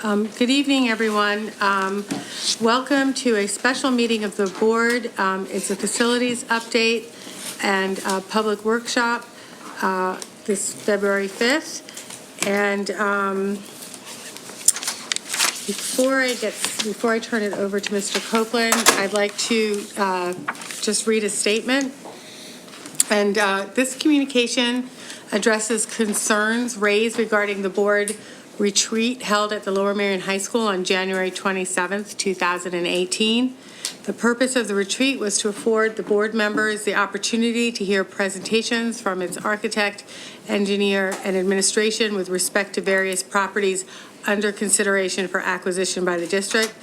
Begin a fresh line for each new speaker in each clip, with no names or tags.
Good evening, everyone. Welcome to a special meeting of the board. It's a facilities update and a public workshop this February 5th. And before I turn it over to Mr. Copeland, I'd like to just read a statement. And this communication addresses concerns raised regarding the board retreat held at the Lower Merion High School on January 27th, 2018. The purpose of the retreat was to afford the board members the opportunity to hear presentations from its architect, engineer, and administration with respect to various properties under consideration for acquisition by the district.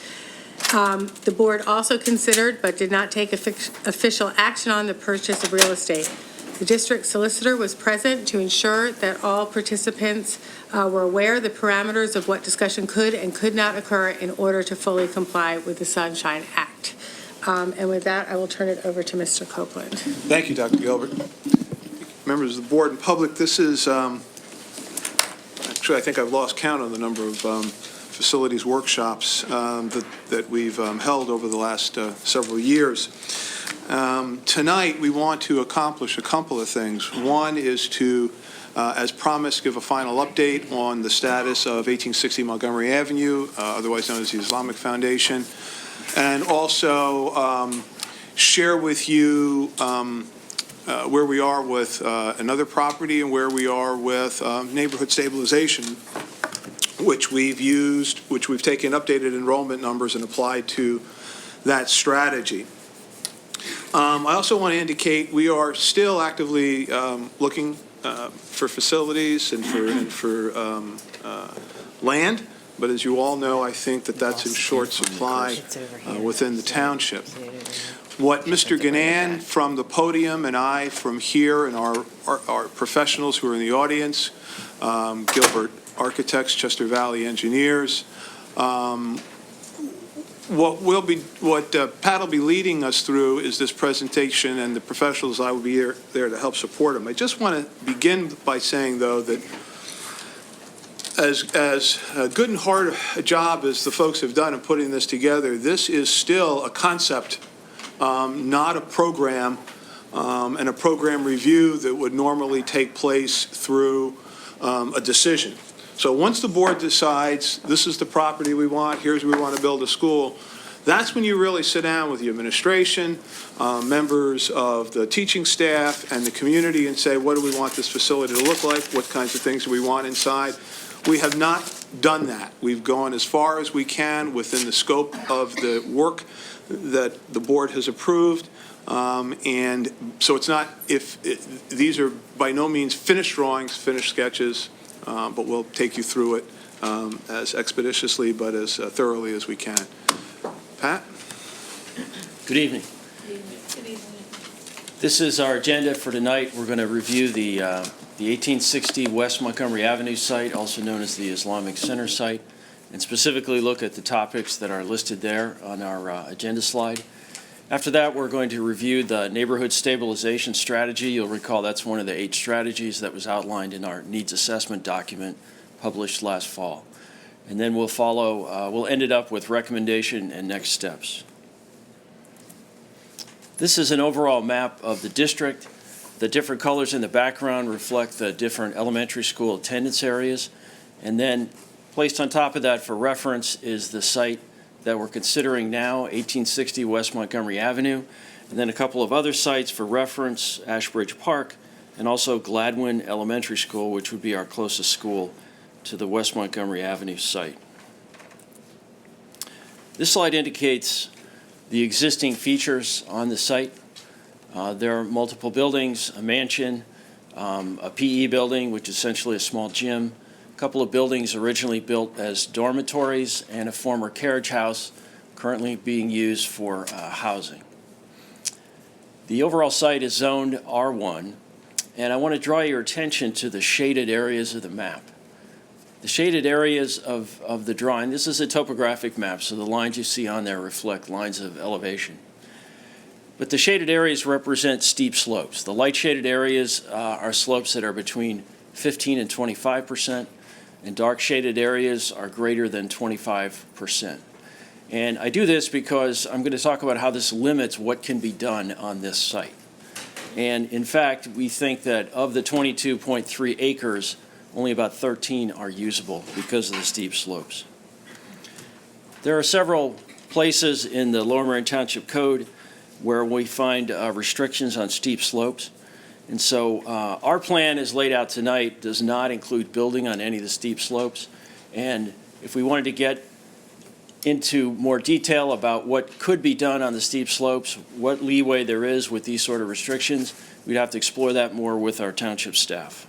The board also considered but did not take official action on the purchase of real estate. The district solicitor was present to ensure that all participants were aware of the parameters of what discussion could and could not occur in order to fully comply with the Sunshine Act. And with that, I will turn it over to Mr. Copeland.
Thank you, Dr. Gilbert. Members of the board and public, this is, actually, I think I've lost count on the number of facilities workshops that we've held over the last several years. Tonight, we want to accomplish a couple of things. One is to, as promised, give a final update on the status of 1860 Montgomery Avenue, otherwise known as the Islamic Foundation, and also share with you where we are with another property and where we are with neighborhood stabilization, which we've taken updated enrollment numbers and applied to that strategy. I also want to indicate we are still actively looking for facilities and for land, but as you all know, I think that's in short supply within the township. What Mr. Ganan from the podium and I from here and our professionals who are in the audience, Gilbert Architects, Chester Valley Engineers, what Pat will be leading us through is this presentation, and the professionals I will be there to help support them. I just want to begin by saying, though, that as good and hard a job as the folks have done in putting this together, this is still a concept, not a program, and a program review that would normally take place through a decision. So once the board decides this is the property we want, here's where we want to build a school, that's when you really sit down with the administration, members of the teaching staff, and the community and say, what do we want this facility to look like? What kinds of things do we want inside? We have not done that. We've gone as far as we can within the scope of the work that the board has approved. And so it's not, these are by no means finished drawings, finished sketches, but we'll take you through it as expeditiously but as thoroughly as we can. Pat?
Good evening.
Good evening.
This is our agenda for tonight. We're going to review the 1860 West Montgomery Avenue site, also known as the Islamic Center site, and specifically look at the topics that are listed there on our agenda slide. After that, we're going to review the neighborhood stabilization strategy. You'll recall that's one of the 8 strategies that was outlined in our needs assessment document published last fall. And then we'll end it up with recommendation and next steps. This is an overall map of the district. The different colors in the background reflect the different elementary school attendance areas. And then placed on top of that for reference is the site that we're considering now, 1860 West Montgomery Avenue, and then a couple of other sites for reference, Ashbridge Park, and also Gladwin Elementary School, which would be our closest school to the West Montgomery Avenue site. This slide indicates the existing features on the site. There are multiple buildings, a mansion, a PE building, which is essentially a small gym, a couple of buildings originally built as dormitories, and a former carriage house currently being used for housing. The overall site is zoned R1, and I want to draw your attention to the shaded areas of the map. The shaded areas of the drawing, this is a topographic map, so the lines you see on there reflect lines of elevation. But the shaded areas represent steep slopes. The light shaded areas are slopes that are between 15 and 25%. and dark shaded areas are greater than 25%. And I do this because I'm going to talk about how this limits what can be done on this site. And in fact, we think that of the 22.3 acres, only about 13 are usable because of the steep slopes. There are several places in the Lower Merion Township Code where we find restrictions on steep slopes. And so our plan as laid out tonight does not include building on any of the steep slopes. And if we wanted to get into more detail about what could be done on the steep slopes, what leeway there is with these sort of restrictions, we'd have to explore that more with our township staff.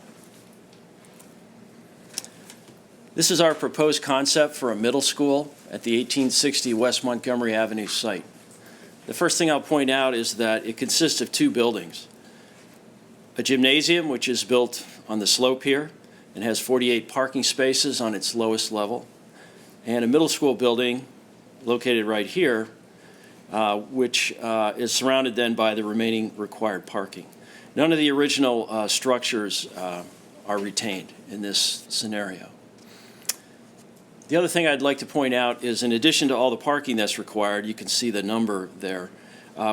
This is our proposed concept for a middle school at the 1860 West Montgomery Avenue site. The first thing I'll point out is that it consists of two buildings. A gymnasium, which is built on the slope here and has 48 parking spaces on its lowest level, and a middle school building located right here, which is surrounded then by the remaining required parking. None of the original structures are retained in this scenario. The other thing I'd like to point out is in addition to all the parking that's required, you can see the number there,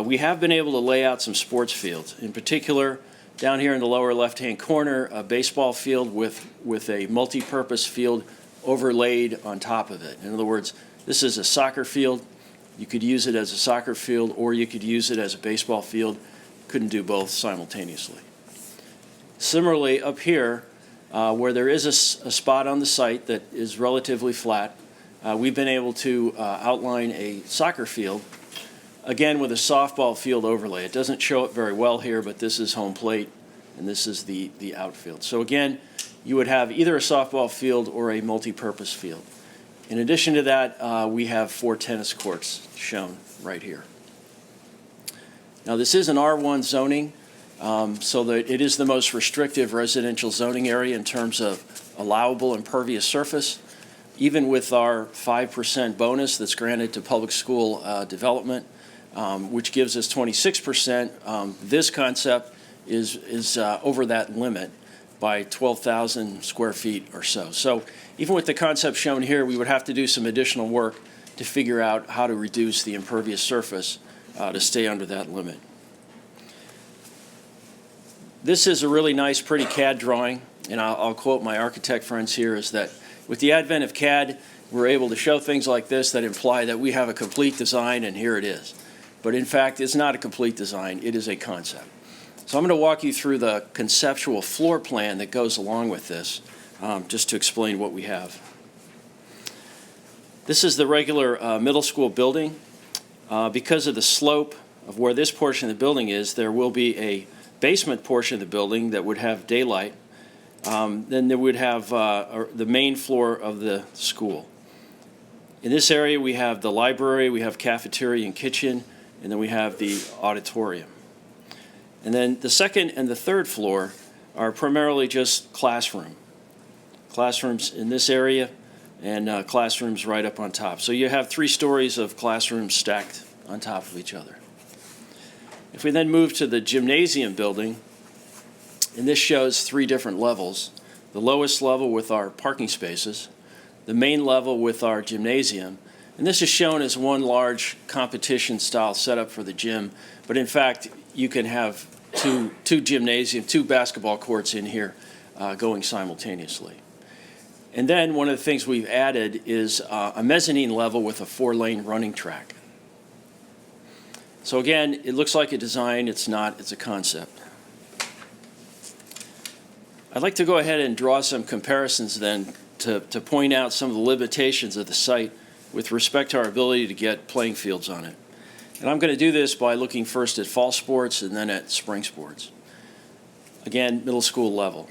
we have been able to lay out some sports fields. In particular, down here in the lower left-hand corner, a baseball field with a multi-purpose field overlaid on top of it. In other words, this is a soccer field. You could use it as a soccer field, or you could use it as a baseball field. Couldn't do both simultaneously. Similarly, up here, where there is a spot on the site that is relatively flat, we've been able to outline a soccer field, again with a softball field overlay. It doesn't show it very well here, but this is home plate, and this is the outfield. So again, you would have either a softball field or a multi-purpose field. In addition to that, we have 4 tennis courts shown right here. Now, this is an R1 zoning, so that it is the most restrictive residential zoning area in terms of allowable impervious surface. Even with our 5% bonus that's granted to public school development, which gives us 26%, this concept is over that limit by 12,000 square feet or so. So even with the concept shown here, we would have to do some additional work to figure out how to reduce the impervious surface to stay under that limit. This is a really nice, pretty CAD drawing, and I'll quote my architect friends here, is that with the advent of CAD, we're able to show things like this that imply that we have a complete design, and here it is. But in fact, it's not a complete design, it is a concept. So I'm going to walk you through the conceptual floor plan that goes along with this, just to explain what we have. This is the regular middle school building. Because of the slope of where this portion of the building is, there will be a basement portion of the building that would have daylight. Then there would have the main floor of the school. In this area, we have the library, we have cafeteria and kitchen, and then we have the auditorium. And then the second and the third floor are primarily just classrooms in this area and classrooms right up on top. So you have 3 stories of classrooms stacked on top of each other. If we then move to the gymnasium building, and this shows 3 different levels, the lowest level with our parking spaces, the main level with our gymnasium, and this is shown as one large competition style setup for the gym, but in fact, you can have two basketball courts in here going simultaneously. And then one of the things we've added is a mezzanine level with a 4-lane running track. So again, it looks like a design, it's not, it's a concept. I'd like to go ahead and draw some comparisons then to point out some of the limitations of the site with respect to our ability to get playing fields on it. And I'm going to do this by looking first at fall sports and then at spring sports. Again, middle school level.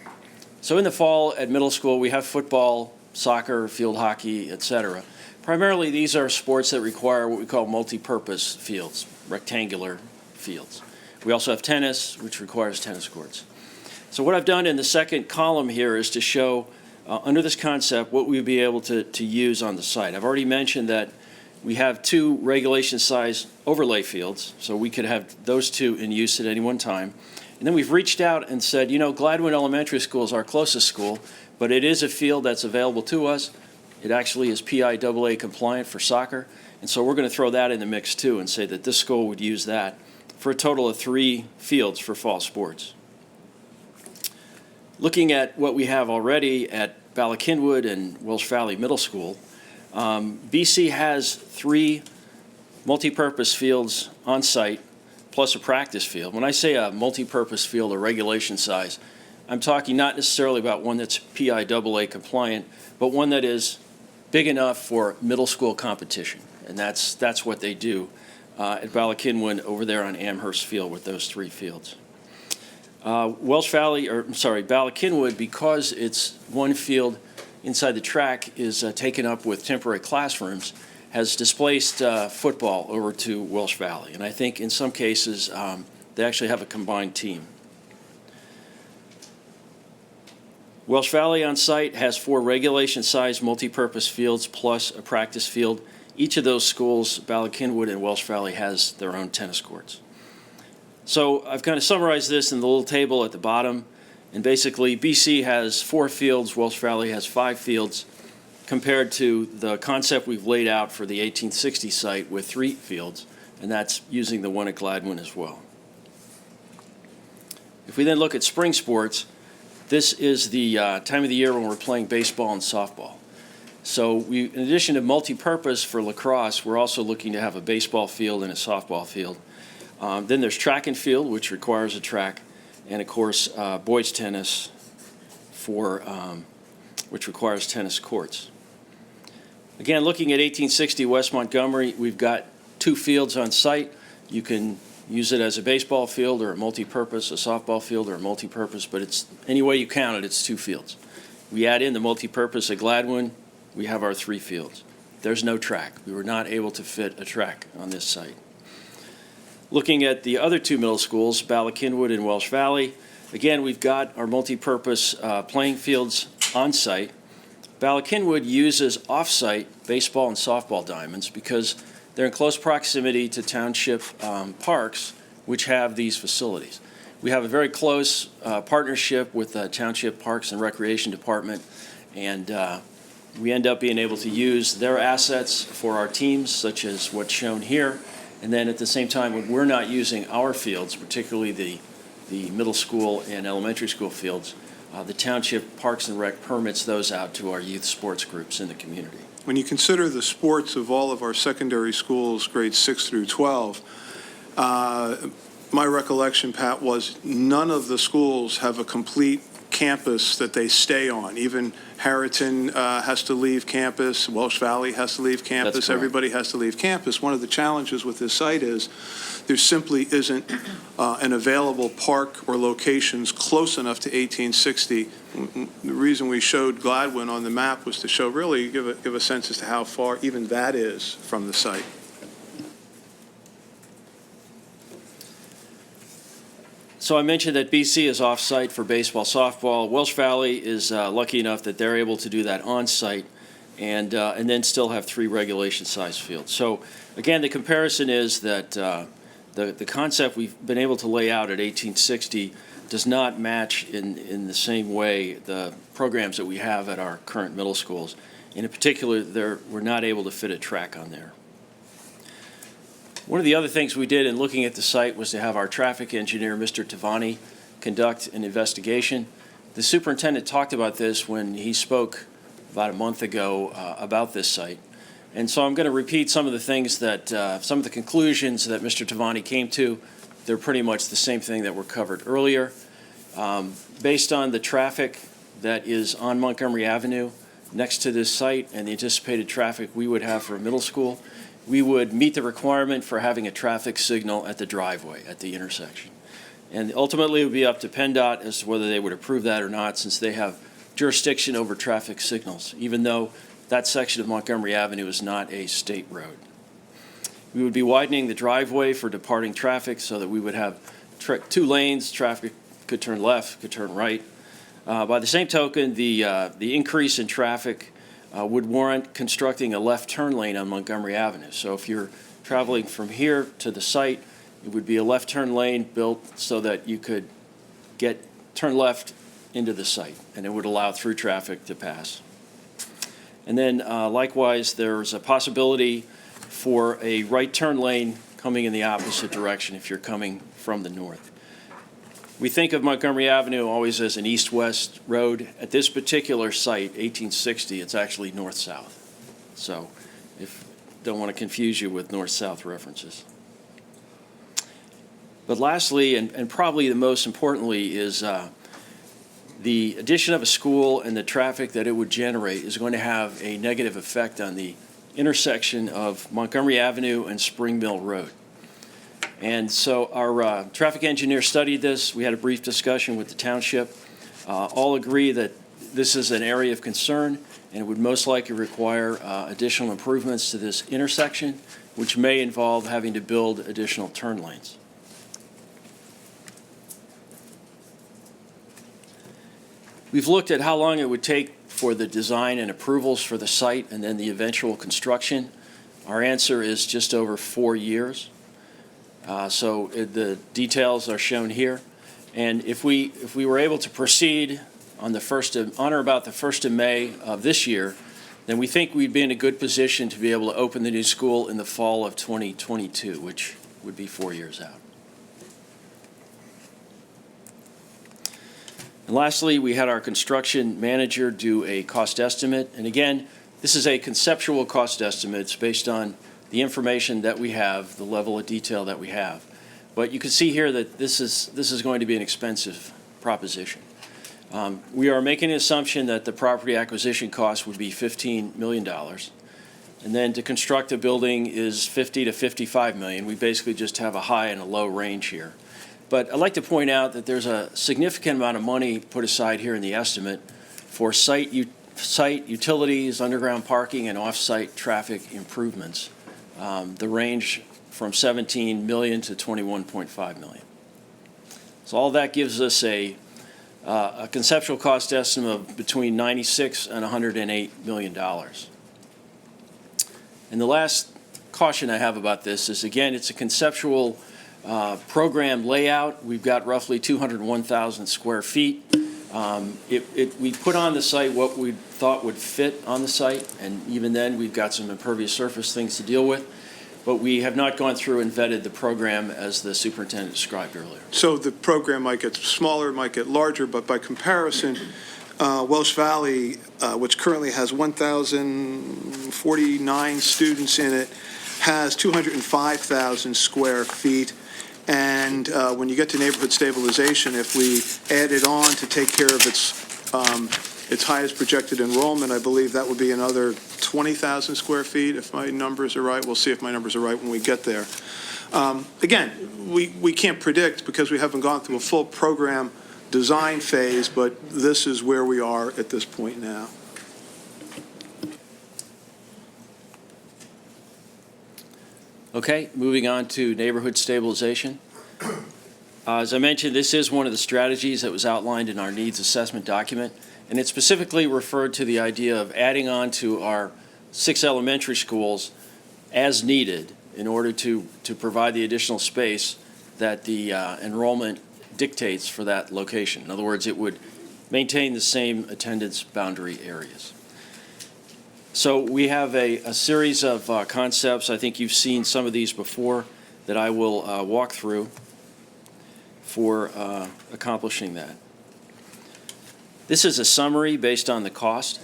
So in the fall at middle school, we have football, soccer, field hockey, etc. Primarily, these are sports that require what we call multi-purpose fields, rectangular fields. We also have tennis, which requires tennis courts. So what I've done in the second column here is to show, under this concept, what we'd be able to use on the site. I've already mentioned that we have 2 regulation size overlay fields, so we could have those 2 in use at any one time. And then we've reached out and said, Gladwin Elementary School is our closest school, but it is a field that's available to us. It actually is PIAA compliant for soccer, and so we're going to throw that in the mix too and say that this school would use that for a total of 3 fields for fall sports. Looking at what we have already at Ballackinwood and Welsh Valley Middle School, BC has 3 multi-purpose fields on site plus a practice field. When I say a multi-purpose field or regulation size, I'm talking not necessarily about one that's PIAA compliant, but one that is big enough for middle school competition. And that's what they do at Ballackinwood over there on Amherst Field with those 3 fields. Ballackinwood, because it's one field inside the track is taken up with temporary classrooms, has displaced football over to Welsh Valley. And I think in some cases they actually have a combined team. Welsh Valley on site has 4 regulation-sized multi-purpose fields plus a practice field. Each of those schools, Ballackinwood and Welsh Valley, has their own tennis courts. So I've kind of summarized this in the little table at the bottom. And basically, BC has 4 fields, Welsh Valley has 5 fields, compared to the concept we've laid out for the 1860 site with 3 fields, and that's using the one at Gladwin as well. If we then look at spring sports, this is the time of the year when we're playing baseball and softball. So in addition to multi-purpose for lacrosse, we're also looking to have a baseball field and a softball field. Then there's track and field, which requires a track, and of course boys tennis which requires tennis courts. Again, looking at 1860 West Montgomery, we've got 2 fields on site. You can use it as a baseball field or a multi-purpose, a softball field or a multi-purpose, but it's any way you count it, it's 2 fields. We add in the multi-purpose at Gladwin, we have our 3 fields. There's no track. We were not able to fit a track on this site. Looking at the other 2 middle schools, Ballackinwood and Welsh Valley, again, we've got our multi-purpose playing fields on site. Ballackinwood uses off-site baseball and softball diamonds because they're in close proximity to township parks, which have these facilities. We have a very close partnership with the Township Parks and Recreation Department, and we end up being able to use their assets for our teams, such as what's shown here. And then at the same time, when we're not using our fields, particularly the middle school and elementary school fields, the Township Parks and Rec permits those out to our youth sports groups in the community.
When you consider the sports of all of our secondary schools, grades 6 through 12, my recollection, Pat, was none of the schools have a complete campus that they stay on. Even Harriton has to leave campus, Welsh Valley has to leave campus, everybody has to leave campus. One of the challenges with this site is there simply isn't an available park or locations close enough to 1860. The reason we showed Gladwin on the map was to show, really give a sense as to how far even that is from the site.
So I mentioned that BC is off-site for baseball, softball. Welsh Valley is lucky enough that they're able to do that on-site and then still have 3 regulation-sized fields. So again, the comparison is that the concept we've been able to lay out at 1860 does not match in the same way the programs that we have at our current middle schools. And in particular, we're not able to fit a track on there. One of the other things we did in looking at the site was to have our traffic engineer, Mr. Tavani, conduct an investigation. The superintendent talked about this when he spoke about a month ago about this site. And so I'm going to repeat some of the things that, some of the conclusions that Mr. Tavani came to. They're pretty much the same thing that were covered earlier. Based on the traffic that is on Montgomery Avenue next to this site and the anticipated traffic we would have for a middle school, we would meet the requirement for having a traffic signal at the driveway, at the intersection. And ultimately, it would be up to PennDOT as to whether they would approve that or not, since they have jurisdiction over traffic signals, even though that section of Montgomery Avenue is not a state road. We would be widening the driveway for departing traffic so that we would have 2 lanes. Traffic could turn left, could turn right. By the same token, the increase in traffic would warrant constructing a left turn lane on Montgomery Avenue. So if you're traveling from here to the site, it would be a left turn lane built so that you could turn left into the site, and it would allow through traffic to pass. And then likewise, there's a possibility for a right turn lane coming in the opposite direction if you're coming from the north. We think of Montgomery Avenue always as an east-west road. At this particular site, 1860, it's actually north-south. So don't want to confuse you with north-south references. But lastly, and probably the most importantly, is the addition of a school and the traffic that it would generate is going to have a negative effect on the intersection of Montgomery Avenue and Spring Mill Road. And so our traffic engineer studied this. We had a brief discussion with the township. All agree that this is an area of concern, and it would most likely require additional improvements to this intersection, which may involve having to build additional turn lanes. We've looked at how long it would take for the design and approvals for the site and then the eventual construction. Our answer is just over 4 years. The details are shown here. And if we were able to proceed on or about the 1st of May of this year, then we think we'd be in a good position to be able to open the new school in the fall of 2022, which would be 4 years out. And lastly, we had our construction manager do a cost estimate. And again, this is a conceptual cost estimate. It's based on the information that we have, the level of detail that we have. But you can see here that this is going to be an expensive proposition. We are making an assumption that the property acquisition cost would be $15 million. And then to construct a building is $50 to $55 million. We basically just have a high and a low range here. But I'd like to point out that there's a significant amount of money put aside here in the estimate for site utilities, underground parking, and off-site traffic improvements. The range from $17 million to $21.5 million. So all that gives us a conceptual cost estimate of between $96 and $108 million. And the last caution I have about this is, again, it's a conceptual program layout. We've got roughly 201,000 square feet. We put on the site what we thought would fit on the site, and even then we've got some impervious surface things to deal with. But we have not gone through and vetted the program as the superintendent described earlier.
So the program might get smaller, might get larger, but by comparison, Welsh Valley, which currently has 1,049 students in it, has 205,000 square feet. And when you get to neighborhood stabilization, if we add it on to take care of its highest projected enrollment, I believe that would be another 20,000 square feet, if my numbers are right. We'll see if my numbers are right when we get there. Again, we can't predict because we haven't gone through a full program design phase, but this is where we are at this point now.
Okay, moving on to neighborhood stabilization. As I mentioned, this is one of the strategies that was outlined in our needs assessment document, and it specifically referred to the idea of adding on to our 6 elementary schools as needed in order to provide the additional space that the enrollment dictates for that location. In other words, it would maintain the same attendance boundary areas. So we have a series of concepts. I think you've seen some of these before that I will walk through for accomplishing that. This is a summary based on the cost.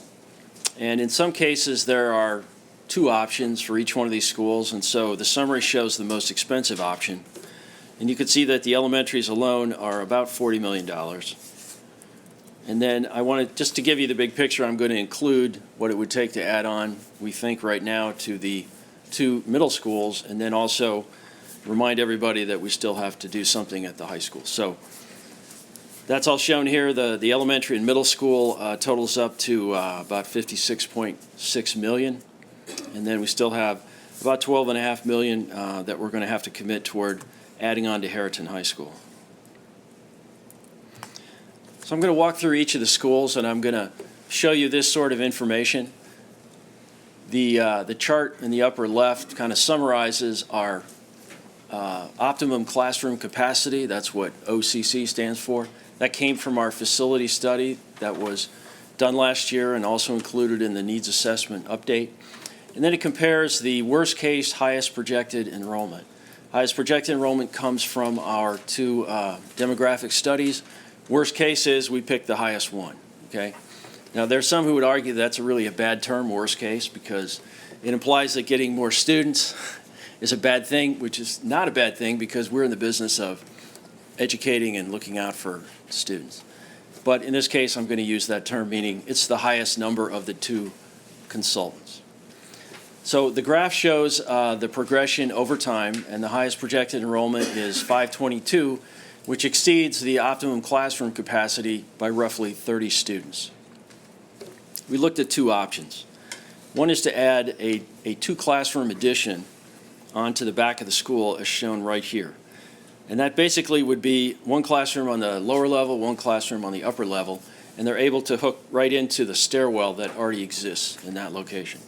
And in some cases, there are 2 options for each one of these schools. And so the summary shows the most expensive option. And you can see that the elementaries alone are about $40 million. And then I wanted, just to give you the big picture, I'm going to include what it would take to add on, we think right now, to the 2 middle schools, and then also remind everybody that we still have to do something at the high school. So that's all shown here. The elementary and middle school totals up to about $56.6 million. And then we still have about $12.5 million that we're going to have to commit toward adding on to Harriton High School. So I'm going to walk through each of the schools, and I'm going to show you this sort of information. The chart in the upper left kind of summarizes our optimum classroom capacity. That's what OCC stands for. That came from our facility study that was done last year and also included in the needs assessment update. And then it compares the worst case, highest projected enrollment. Highest projected enrollment comes from our two demographic studies. Worst case is we pick the highest one, okay? Now, there's some who would argue that's really a bad term, worst case, because it implies that getting more students is a bad thing, which is not a bad thing because we're in the business of educating and looking out for students. But in this case, I'm going to use that term, meaning it's the highest number of the two consultants. So the graph shows the progression over time, and the highest projected enrollment is 522, which exceeds the optimum classroom capacity by roughly 30 students. We looked at two options. One is to add a two-classroom addition onto the back of the school, as shown right here. And that basically would be one classroom on the lower level, one classroom on the upper level, and they're able to hook right into the stairwell that already exists in that location.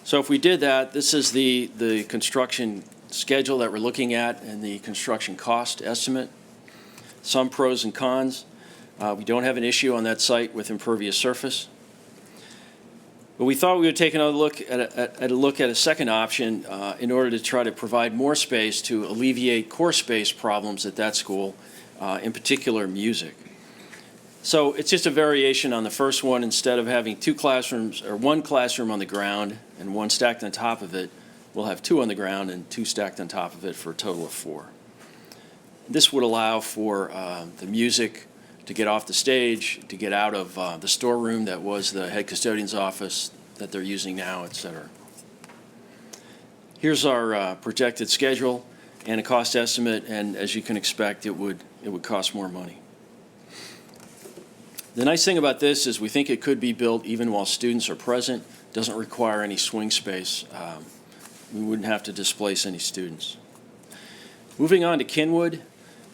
So if we did that, this is the construction schedule that we're looking at and the construction cost estimate. Some pros and cons. We don't have an issue on that site with impervious surface. But we thought we would take another look at a second option in order to try to provide more space to alleviate core space problems at that school, in particular music. So it's just a variation on the first one. Instead of having two classrooms or one classroom on the ground and one stacked on top of it, we'll have two on the ground and two stacked on top of it for a total of 4. This would allow for the music to get off the stage, to get out of the storeroom that was the head custodian's office that they're using now, et cetera. Here's our projected schedule and a cost estimate, and as you can expect, it would cost more money. The nice thing about this is we think it could be built even while students are present. Doesn't require any swing space. We wouldn't have to displace any students. Moving on to Kinwood,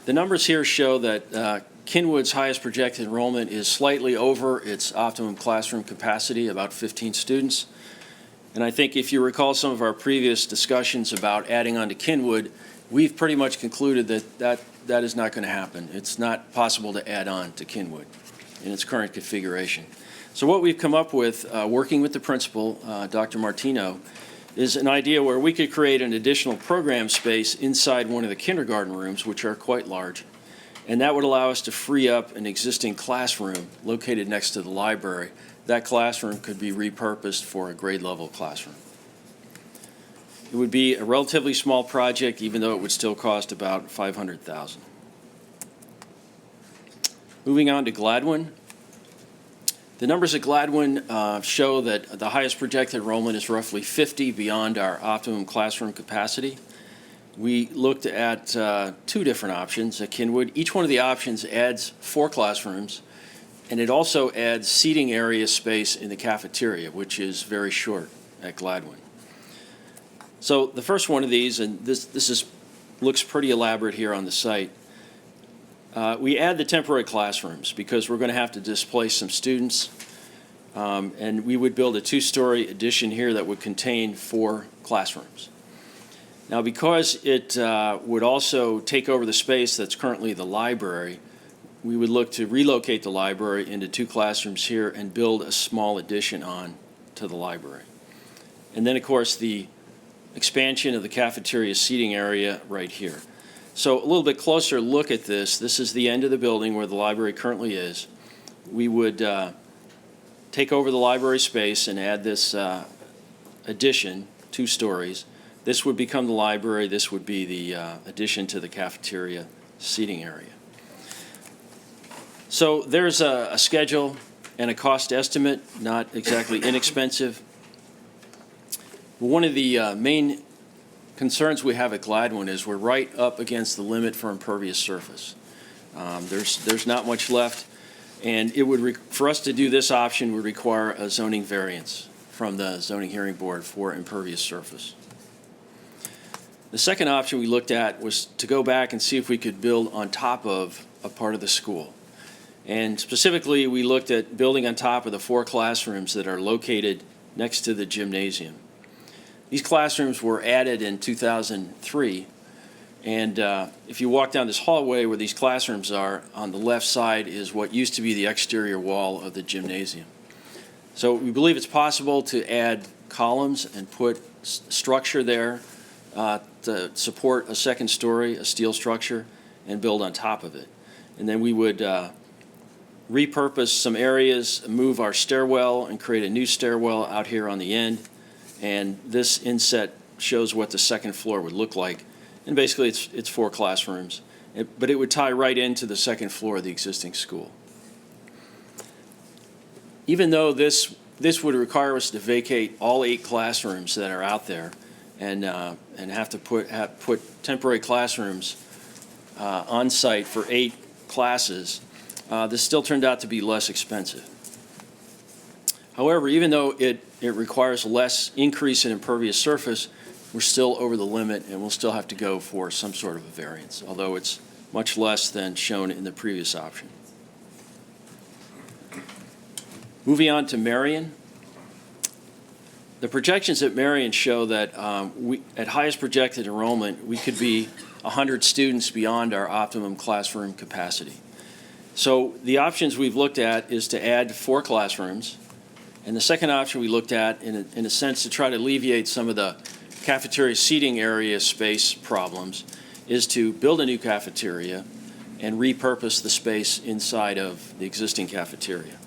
the numbers here show that Kinwood's highest projected enrollment is slightly over its optimum classroom capacity, about 15 students. And I think if you recall some of our previous discussions about adding on to Kinwood, we've pretty much concluded that is not going to happen. It's not possible to add on to Kinwood in its current configuration. So what we've come up with, working with the principal, Dr. Martino, is an idea where we could create an additional program space inside one of the kindergarten rooms, which are quite large. And that would allow us to free up an existing classroom located next to the library. That classroom could be repurposed for a grade level classroom. It would be a relatively small project, even though it would still cost about $500,000. Moving on to Gladwin. The numbers at Gladwin show that the highest projected enrollment is roughly 50 beyond our optimum classroom capacity. We looked at two different options at Kinwood. Each one of the options adds 4 classrooms, and it also adds seating area space in the cafeteria, which is very short at Gladwin. So the first one of these, and this looks pretty elaborate here on the site, we add the temporary classrooms because we're going to have to displace some students, and we would build a 2-story addition here that would contain 4 classrooms. Now, because it would also take over the space that's currently the library, we would look to relocate the library into 2 classrooms here and build a small addition on to the library. And then, of course, the expansion of the cafeteria seating area right here. So a little bit closer look at this. This is the end of the building where the library currently is. We would take over the library space and add this addition, 2 stories. This would become the library. This would be the addition to the cafeteria seating area. So there's a schedule and a cost estimate, not exactly inexpensive. One of the main concerns we have at Gladwin is we're right up against the limit for impervious surface. There's not much left, and it would for us to do this option would require a zoning variance from the zoning hearing board for impervious surface. The second option we looked at was to go back and see if we could build on top of a part of the school. And specifically, we looked at building on top of the 4 classrooms that are located next to the gymnasium. These classrooms were added in 2003, And if you walk down this hallway where these classrooms are, on the left side is what used to be the exterior wall of the gymnasium. So we believe it's possible to add columns and put structure there to support a second story, a steel structure, and build on top of it. And then we would repurpose some areas, move our stairwell, and create a new stairwell out here on the end. And this inset shows what the second floor would look like. And basically, it's 4 classrooms. But it would tie right into the second floor of the existing school. Even though this would require us to vacate all 8 classrooms that are out there and have to put temporary classrooms on site for 8 classes, this still turned out to be less expensive. However, even though it requires less increase in impervious surface, we're still over the limit and we'll still have to go for some sort of a variance, although it's much less than shown in the previous option. Moving on to Marion. The projections at Marion show that at highest projected enrollment, we could be 100 students beyond our optimum classroom capacity. So the options we've looked at is to add 4 classrooms. And the second option we looked at, in a sense, to try to alleviate some of the cafeteria seating area space problems, is to build a new cafeteria and repurpose the space inside of the existing cafeteria.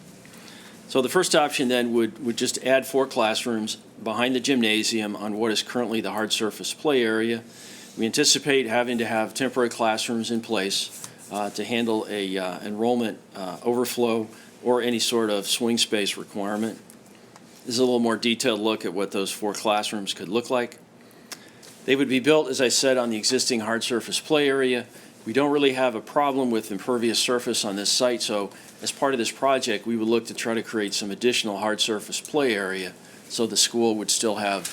So the first option then would just add 4 classrooms behind the gymnasium on what is currently the hard surface play area. We anticipate having to have temporary classrooms in place to handle a enrollment overflow or any sort of swing space requirement. This is a little more detailed look at what those 4 classrooms could look like. They would be built, as I said, on the existing hard surface play area. We don't really have a problem with impervious surface on this site, so as part of this project, we would look to try to create some additional hard surface play area so the school would still have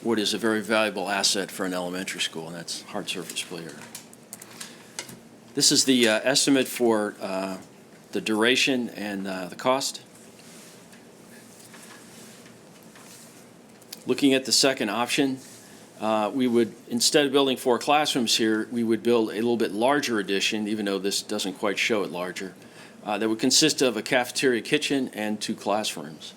what is a very valuable asset for an elementary school, and that's hard surface play area. This is the estimate for the duration and the cost. Looking at the second option, we would, instead of building 4 classrooms here, we would build a little bit larger addition, even though this doesn't quite show it larger, that would consist of a cafeteria kitchen and 2 classrooms.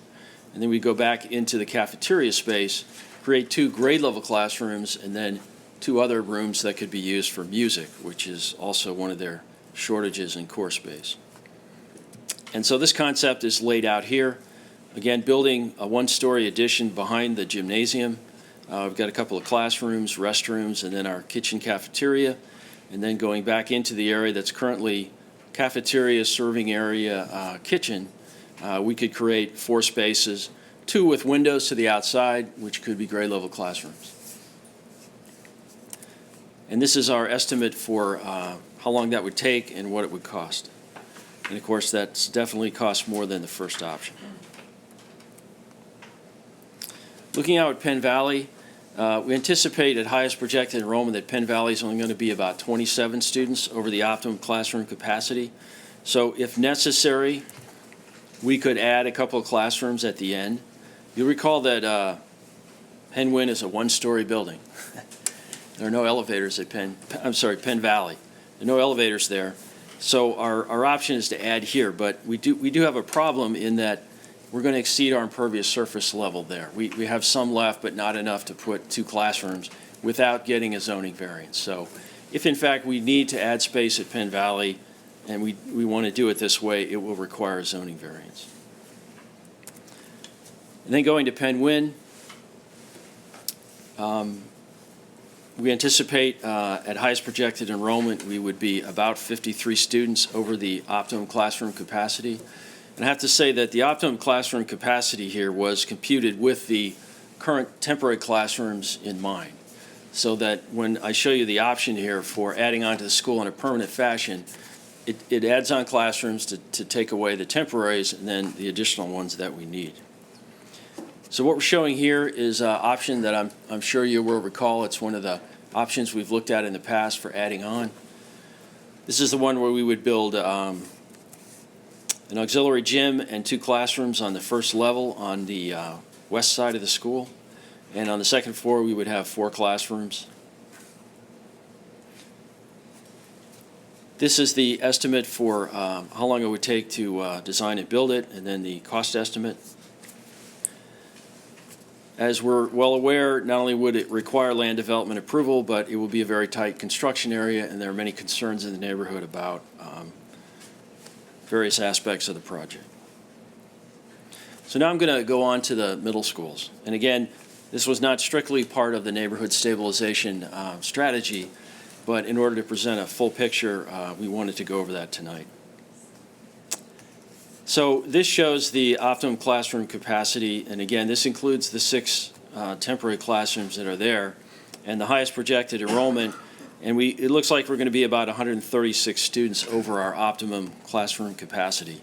And then we go back into the cafeteria space, create 2 grade level classrooms, and then 2 other rooms that could be used for music, which is also one of their shortages in core space. And so this concept is laid out here. Again, building a 1-story addition behind the gymnasium. We've got a couple of classrooms, restrooms, and then our kitchen cafeteria. And then going back into the area that's currently cafeteria, serving area, kitchen, we could create 4 spaces, 2 with windows to the outside, which could be grade level classrooms. And this is our estimate for how long that would take and what it would cost. And of course, that's definitely cost more than the first option. Looking out at Penn Valley, we anticipate at highest projected enrollment that Penn Valley is only going to be about 27 students over the optimum classroom capacity. So if necessary, we could add a couple of classrooms at the end. You'll recall that Penn Win is a 1-story building. There are no elevators at Penn Valley. There are no elevators there. So our option is to add here, but we do have a problem in that we're going to exceed our impervious surface level there. We have some left, but not enough to put 2 classrooms without getting a zoning variance. So if in fact we need to add space at Penn Valley and we want to do it this way, it will require a zoning variance. And then going to Penn Win, we anticipate at highest projected enrollment, we would be about 53 students over the optimum classroom capacity. And I have to say that the optimum classroom capacity here was computed with the current temporary classrooms in mind, so that when I show you the option here for adding on to the school in a permanent fashion, it adds on classrooms to take away the temporaries and then the additional ones that we need. So what we're showing here is an option that I'm sure you will recall. It's one of the options we've looked at in the past for adding on. This is the one where we would build an auxiliary gym and 2 classrooms on the first level on the west side of the school. And on the second floor, we would have 4 classrooms. This is the estimate for how long it would take to design and build it, and then the cost estimate. As we're well aware, not only would it require land development approval, but it will be a very tight construction area, and there are many concerns in the neighborhood about various aspects of the project. So now I'm going to go on to the middle schools. And again, this was not strictly part of the neighborhood stabilization strategy, but in order to present a full picture, we wanted to go over that tonight. So this shows the optimum classroom capacity, and again, this includes the 6 temporary classrooms that are there, and the highest projected enrollment, and it looks like we're going to be about 136 students over our optimum classroom capacity.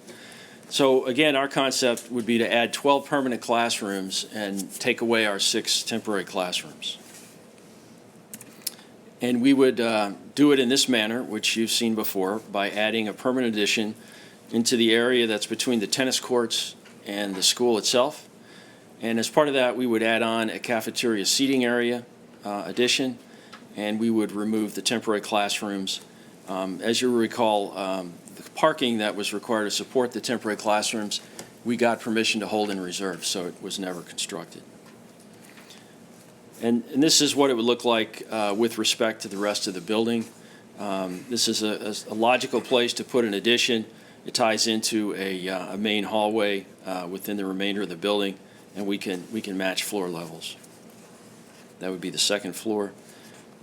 So again, our concept would be to add 12 permanent classrooms and take away our 6 temporary classrooms. And we would do it in this manner, which you've seen before, by adding a permanent addition into the area that's between the tennis courts and the school itself. And as part of that, we would add on a cafeteria seating area addition, and we would remove the temporary classrooms. As you recall, the parking that was required to support the temporary classrooms, we got permission to hold in reserve, so it was never constructed. And this is what it would look like with respect to the rest of the building. This is a logical place to put an addition. It ties into a main hallway within the remainder of the building, and we can match floor levels. That would be the second floor,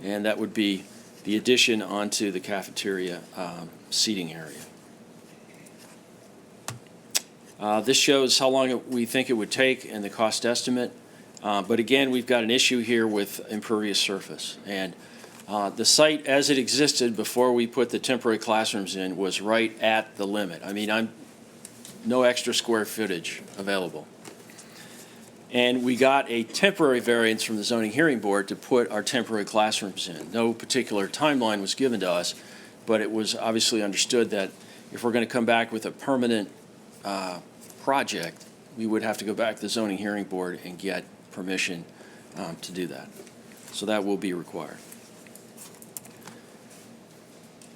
and that would be the addition onto the cafeteria seating area. This shows how long we think it would take and the cost estimate. But again, we've got an issue here with impervious surface. And the site as it existed before we put the temporary classrooms in was right at the limit. I mean, no extra square footage available. And we got a temporary variance from the zoning hearing board to put our temporary classrooms in. No particular timeline was given to us, but it was obviously understood that if we're going to come back with a permanent project, we would have to go back to the zoning hearing board and get permission to do that. So that will be required.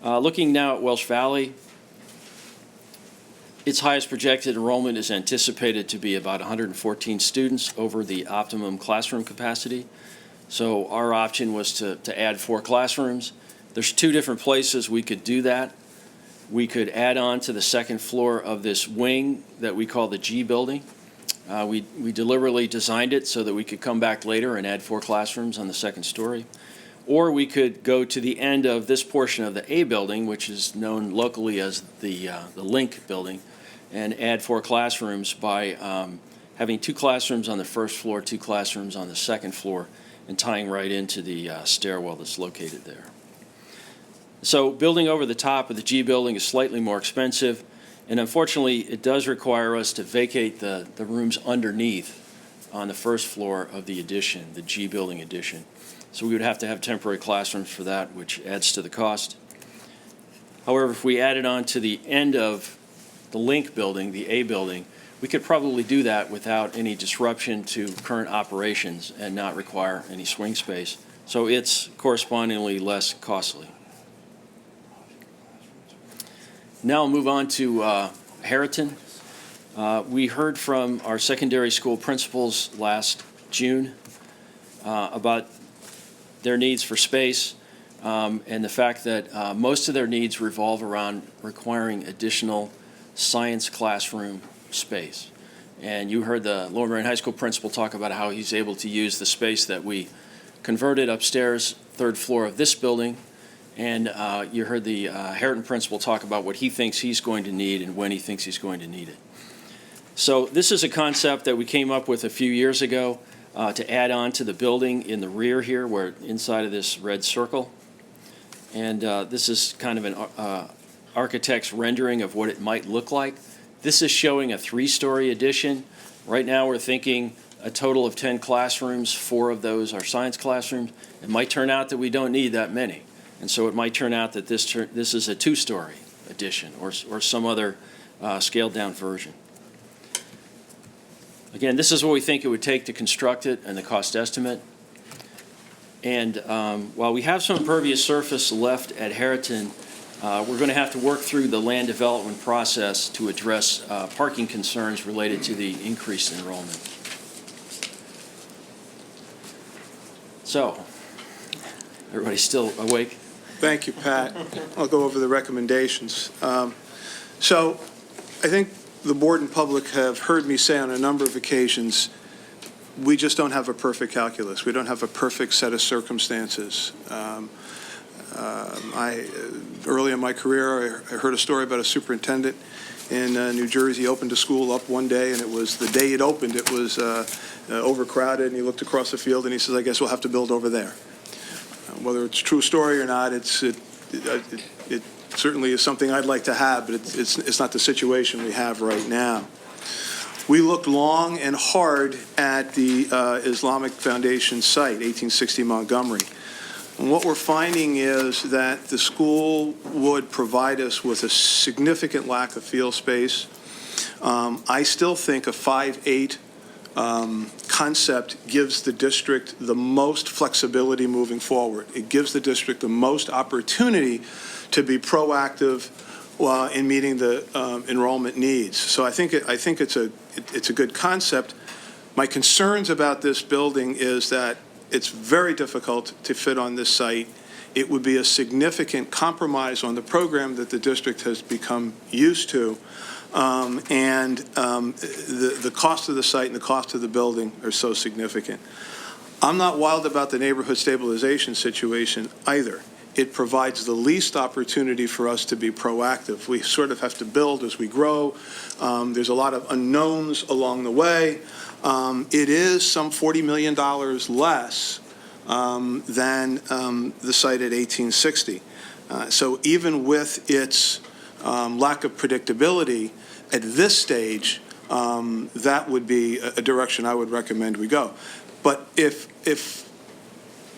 Looking now at Welsh Valley, its highest projected enrollment is anticipated to be about 114 students over the optimum classroom capacity. So our option was to add 4 classrooms. There's 2 different places we could do that. We could add on to the second floor of this wing that we call the G building. We deliberately designed it so that we could come back later and add 4 classrooms on the second story. Or we could go to the end of this portion of the A building, which is known locally as the Link building, and add 4 classrooms by having 2 classrooms on the first floor, 2 classrooms on the second floor, and tying right into the stairwell that's located there. So building over the top of the G building is slightly more expensive, and unfortunately, it does require us to vacate the rooms underneath on the first floor of the addition, the G building addition. So we would have to have temporary classrooms for that, which adds to the cost. However, if we added on to the end of the Link building, the A building, we could probably do that without any disruption to current operations and not require any swing space. So it's correspondingly less costly. Now I'll move on to Harriton. We heard from our secondary school principals last June about their needs for space and the fact that most of their needs revolve around requiring additional science classroom space. And you heard the Lower Merion High School principal talk about how he's able to use the space that we converted upstairs, 3rd floor of this building. And you heard the Harriton principal talk about what he thinks he's going to need and when he thinks he's going to need it. So this is a concept that we came up with a few years ago to add on to the building in the rear here, where inside of this red circle. And this is kind of an architect's rendering of what it might look like. This is showing a 3-story addition. Right now we're thinking a total of 10 classrooms. 4 of those are science classrooms. It might turn out that we don't need that many. And so it might turn out that this is a 2-story addition or some other scaled-down version. Again, this is what we think it would take to construct it and the cost estimate. And while we have some impervious surface left at Harriton, We're going to have to work through the land development process to address parking concerns related to the increased enrollment. So, everybody still awake?
Thank you, Pat. I'll go over the recommendations. So I think the board and public have heard me say on a number of occasions, we just don't have a perfect calculus. We don't have a perfect set of circumstances. Early in my career, I heard a story about a superintendent in New Jersey opened a school up one day, and it was the day it opened, it was overcrowded, and he looked across the field and he says, I guess we'll have to build over there. Whether it's a true story or not, it certainly is something I'd like to have, but it's not the situation we have right now. We looked long and hard at the Islamic Foundation site, 1860 Montgomery. And what we're finding is that the school would provide us with a significant lack of field space. I still think a 5-8 concept gives the district the most flexibility moving forward. It gives the district the most opportunity to be proactive in meeting the enrollment needs. So I think it's a good concept. My concerns about this building is that it's very difficult to fit on this site. It would be a significant compromise on the program that the district has become used to. The cost of the site and the cost of the building are so significant. I'm not wild about the neighborhood stabilization situation either. It provides the least opportunity for us to be proactive. We sort of have to build as we grow. There's a lot of unknowns along the way. It is some $40 million less than the site at 1860. So even with its lack of predictability, at this stage, that would be a direction I would recommend we go. But if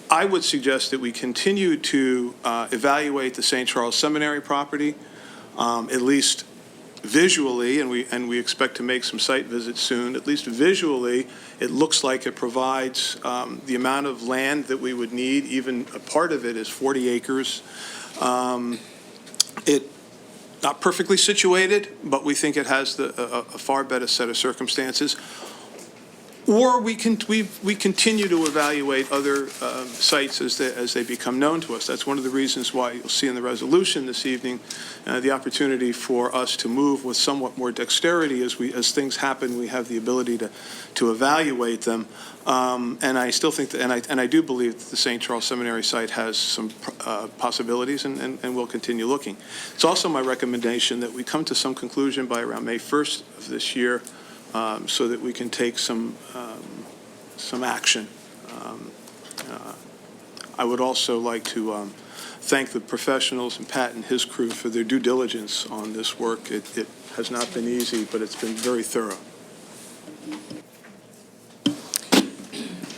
I would suggest that we continue to evaluate the St. Charles Seminary property, at least visually, and we expect to make some site visits soon. At least visually, it looks like it provides the amount of land that we would need. Even a part of it is 40 acres. Not perfectly situated, but we think it has a far better set of circumstances. Or we continue to evaluate other sites as they become known to us. That's one of the reasons why you'll see in the resolution this evening the opportunity for us to move with somewhat more dexterity as things happen. We have the ability to evaluate them. And I still think that, and I do believe that the St. Charles Seminary site has some possibilities, and we'll continue looking. It's also my recommendation that we come to some conclusion by around May 1st of this year, so that we can take some action. I would also like to thank the professionals and Pat and his crew for their due diligence on this work. It has not been easy, but it's been very thorough.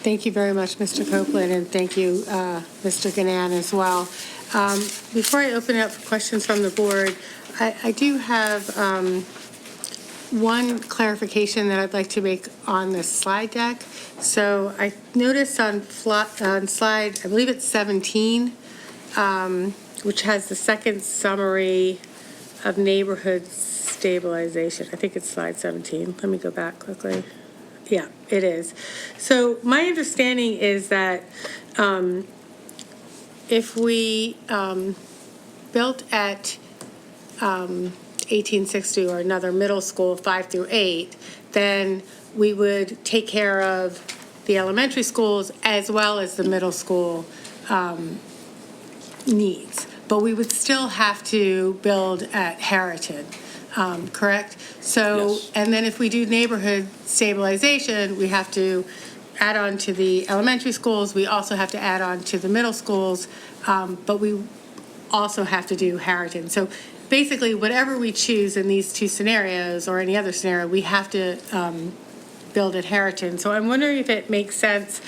Thank you very much, Mr. Copeland, and thank you, Mr. Ganan, as well. Before I open it up for questions from the board, I do have one clarification that I'd like to make on the slide deck. So I noticed on slide, I believe it's 17, which has the second summary of neighborhood stabilization. I think it's slide 17. Let me go back quickly. Yeah, it is. So my understanding is that if we built at 1860 or another middle school, 5 through 8, then we would take care of the elementary schools as well as the middle school needs. But we would still have to build at Harriton, correct? So,
yes.
And then if we do neighborhood stabilization, we have to add on to the elementary schools. We also have to add on to the middle schools, but we also have to do Harriton. So basically, whatever we choose in these two scenarios or any other scenario, we have to build at Harriton. So I'm wondering if it makes sense,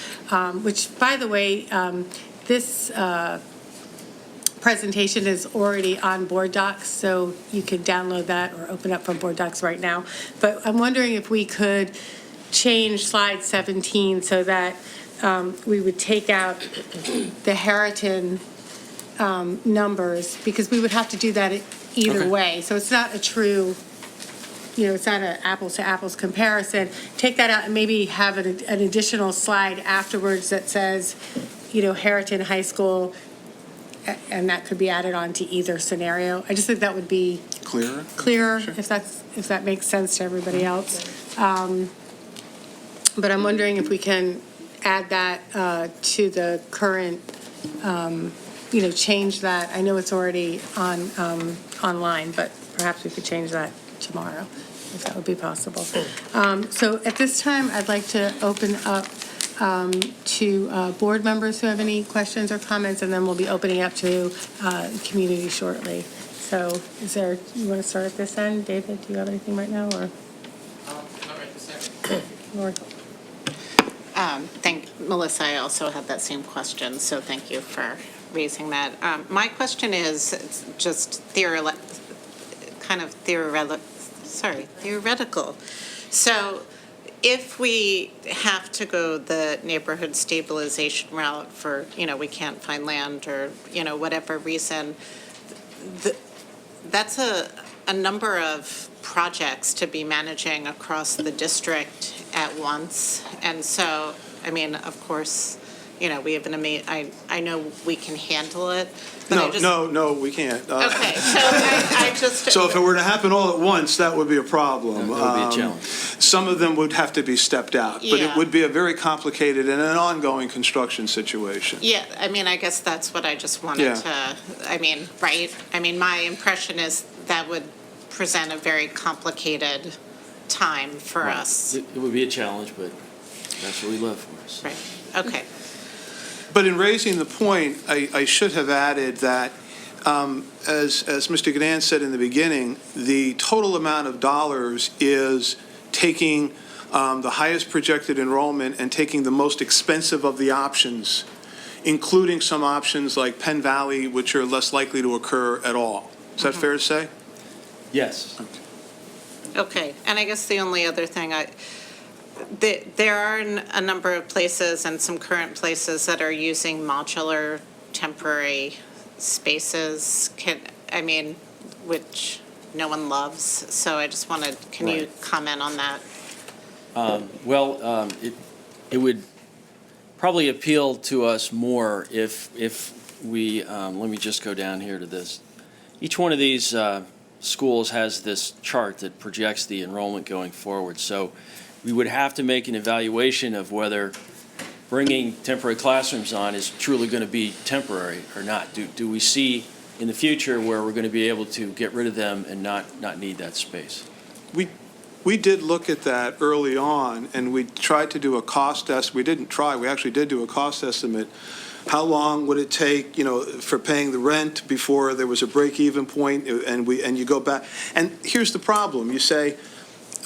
which, by the way, this presentation is already on Board Docs, so you could download that or open up from Board Docs right now. But I'm wondering if we could change slide 17 so that we would take out the Harriton numbers, because we would have to do that either
Okay.
way. So it's not a true, it's not an apples-to-apples comparison. Take that out and maybe have an additional slide afterwards that says, Harrington High School, and that could be added on to either scenario. I just think that would be
Clearer?
if that makes sense to everybody else. But I'm wondering if we can add that to the current, change that. I know it's already on online, but perhaps we could change that tomorrow, if that would be possible. So at this time, I'd like to open up to board members who have any questions or comments, and then we'll be opening up to community shortly. So you want to start at this end? David, do you have anything right now, or?
Not right this second.
Or-
Melissa, I also had that same question, so thank you for raising that. My question is it's just theoretical. So if we have to go the neighborhood stabilization route for, we can't find land or, whatever reason, that's a number of projects to be managing across the district at once. And so, of course, we have I know we can handle it, but
No, we can't.
Okay, so I just.
So if it were to happen all at once, that would be a problem.
That would be a challenge.
Some of them would have to be stepped out, but it
Yeah.
would be a very complicated and an ongoing construction situation.
Yeah, I guess that's what I just wanted to, right? My impression is that would present a very complicated time for us.
It would be a challenge, but that's what we live for. So.
Right, okay.
But in raising the point, I should have added that, as Mr. Gadan said in the beginning, the total amount of dollars is taking the highest projected enrollment and taking the most expensive of the options, including some options like Penn Valley, which are less likely to occur at all. Is that fair to say?
Yes.
Okay, and I guess the only other thing, there are a number of places and some current places that are using modular temporary spaces, which no one loves. So I just wanted, can you comment on that?
It would probably appeal to us more if we, let me just go down here to this. Each one of these schools has this chart that projects the enrollment going forward. So we would have to make an evaluation of whether bringing temporary classrooms on is truly going to be temporary or not. Do we see in the future where we're going to be able to get rid of them and not need that space?
We did look at that early on, and we tried to do a cost estimate. We didn't try, we actually did do a cost estimate. How long would it take, for paying the rent before there was a break-even point, and you go back. And here's the problem. You say,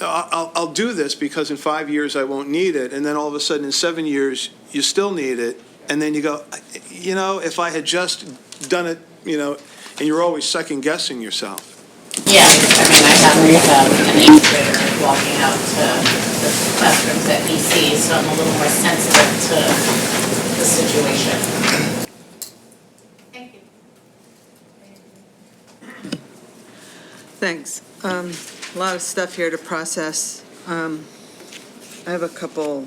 I'll do this because in 5 years I won't need it, and then all of a sudden in 7 years you still need it, and then you go, if I had just done it, and you're always second-guessing yourself.
Yeah, I have an eighth grader walking out to the classrooms at BC, so I'm a little more sensitive to the situation. Thank you.
Thanks. A lot of stuff here to process. I have a couple,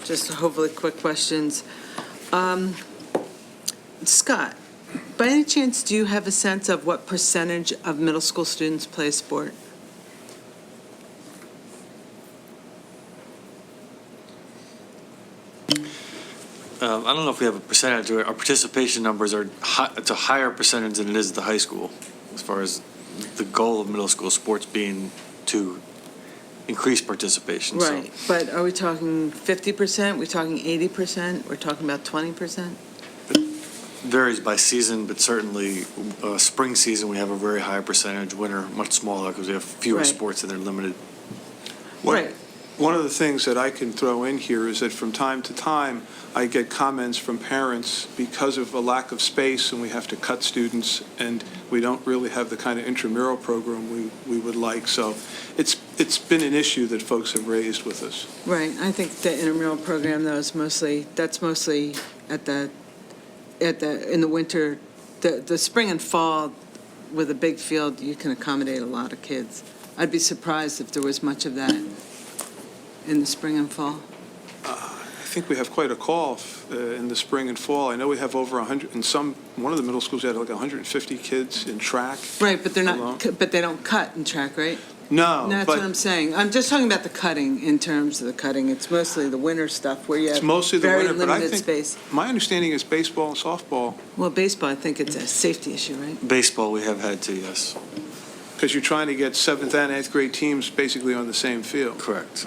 just hopefully quick questions. Scott, by any chance, do you have a sense of what percentage of middle school students play sport?
I don't know if we have a percentage. Our participation numbers are it's a higher percentage than it is at the high school, as far as the goal of middle school sports being to increase participation.
Right, but are we talking 50%? We're talking 80%? We're talking about 20%?
Varies by season, but certainly spring season we have a very high percentage. Winter much smaller because we have fewer
Right.
sports and they're limited.
Right.
One of the things that I can throw in here is that from time to time, I get comments from parents because of a lack of space and we have to cut students and we don't really have the kind of intramural program we would like. So it's been an issue that folks have raised with us.
Right, I think the intramural program, though, is mostly, that's mostly in the winter the spring and fall with a big field, you can accommodate a lot of kids. I'd be surprised if there was much of that in the spring and fall.
I think we have quite a call in the spring and fall. I know we have over 100, one of the middle schools had like 150 kids in track.
Right, but they're
alone.
not, but they don't cut in track, right?
No,
That's
but
what I'm saying. I'm just talking about the cutting in terms of the cutting. It's mostly the winter stuff where you have
it's mostly the
very
winter, but I
limited
think,
space.
my understanding is baseball and softball,
Well, baseball, I think it's a safety issue, right?
Baseball, we have had to, yes.
because you're trying to get 7th and 8th grade teams basically on the same field.
Correct.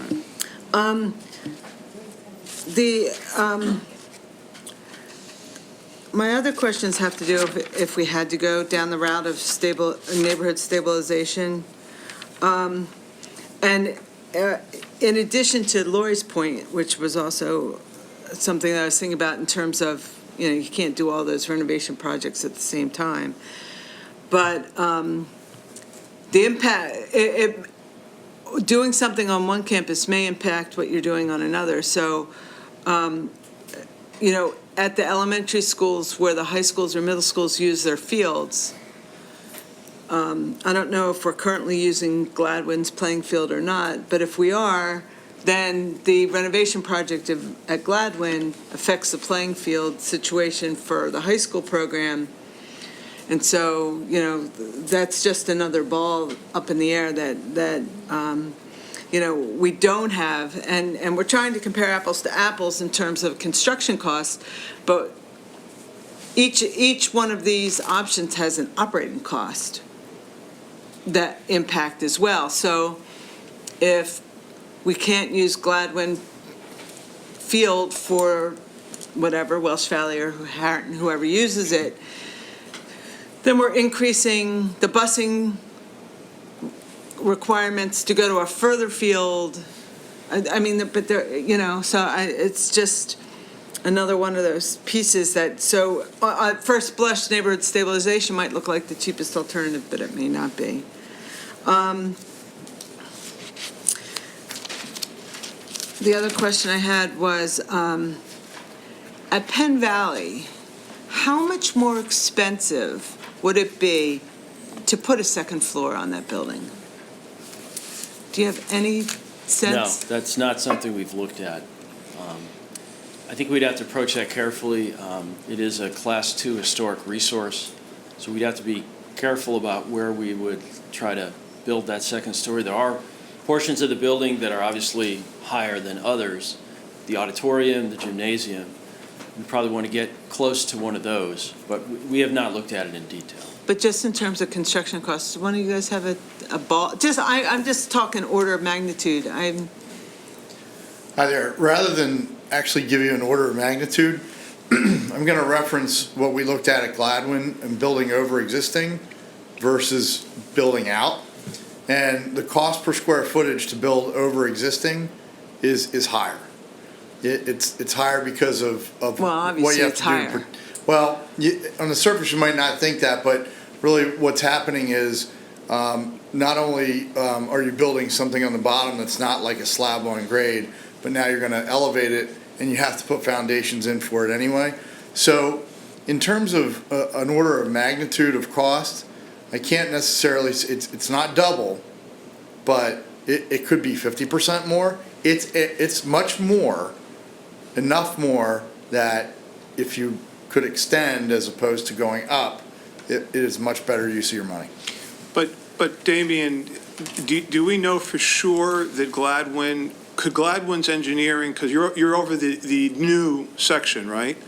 My other questions have to do if we had to go down the route of neighborhood stabilization. And in addition to Lori's point, which was also something that I was thinking about in terms of, you can't do all those renovation projects at the same time. But the impact, doing something on one campus may impact what you're doing on another. So, at the elementary schools where the high schools or middle schools use their fields, I don't know if we're currently using Gladwin's playing field or not, but if we are, then the renovation project at Gladwin affects the playing field situation for the high school program. And so, that's just another ball up in the air that we don't have, and we're trying to compare apples to apples in terms of construction costs, but each one of these options has an operating cost that impact as well. So if we can't use Gladwin Field for whatever, Welsh Valley or Harrington, whoever uses it, then we're increasing the busing requirements to go to a further field. It's just another one of those pieces that, so at first blush, neighborhood stabilization might look like the cheapest alternative, but it may not be. The other question I had was, at Penn Valley, how much more expensive would it be to put a second floor on that building? Do you have any sense?
No, that's not something we've looked at. I think we'd have to approach that carefully. It is a Class 2 historic resource, so we'd have to be careful about where we would try to build that second story. There are portions of the building that are obviously higher than others. The auditorium, the gymnasium, we probably want to get close to one of those, but we have not looked at it in detail.
But just in terms of construction costs, do one of you guys have a ball? I'm just talking order of magnitude.
Hi there. Rather than actually give you an order of magnitude, I'm going to reference what we looked at Gladwin and building over existing versus building out. And the cost per square footage to build over existing is higher. It's higher because of
Well,
what you have
it's
to
higher.
do. Well, on the surface you might not think that, but really what's happening is not only are you building something on the bottom that's not like a slab on grade, but now you're going to elevate it and you have to put foundations in for it anyway. So in terms of an order of magnitude of cost, I can't necessarily, it's not double, but it could be 50% more. It's much more, enough more that if you could extend as opposed to going up, it is much better use of your money.
But Damien, do we know for sure that Gladwin's engineering, because you're over the new section, right?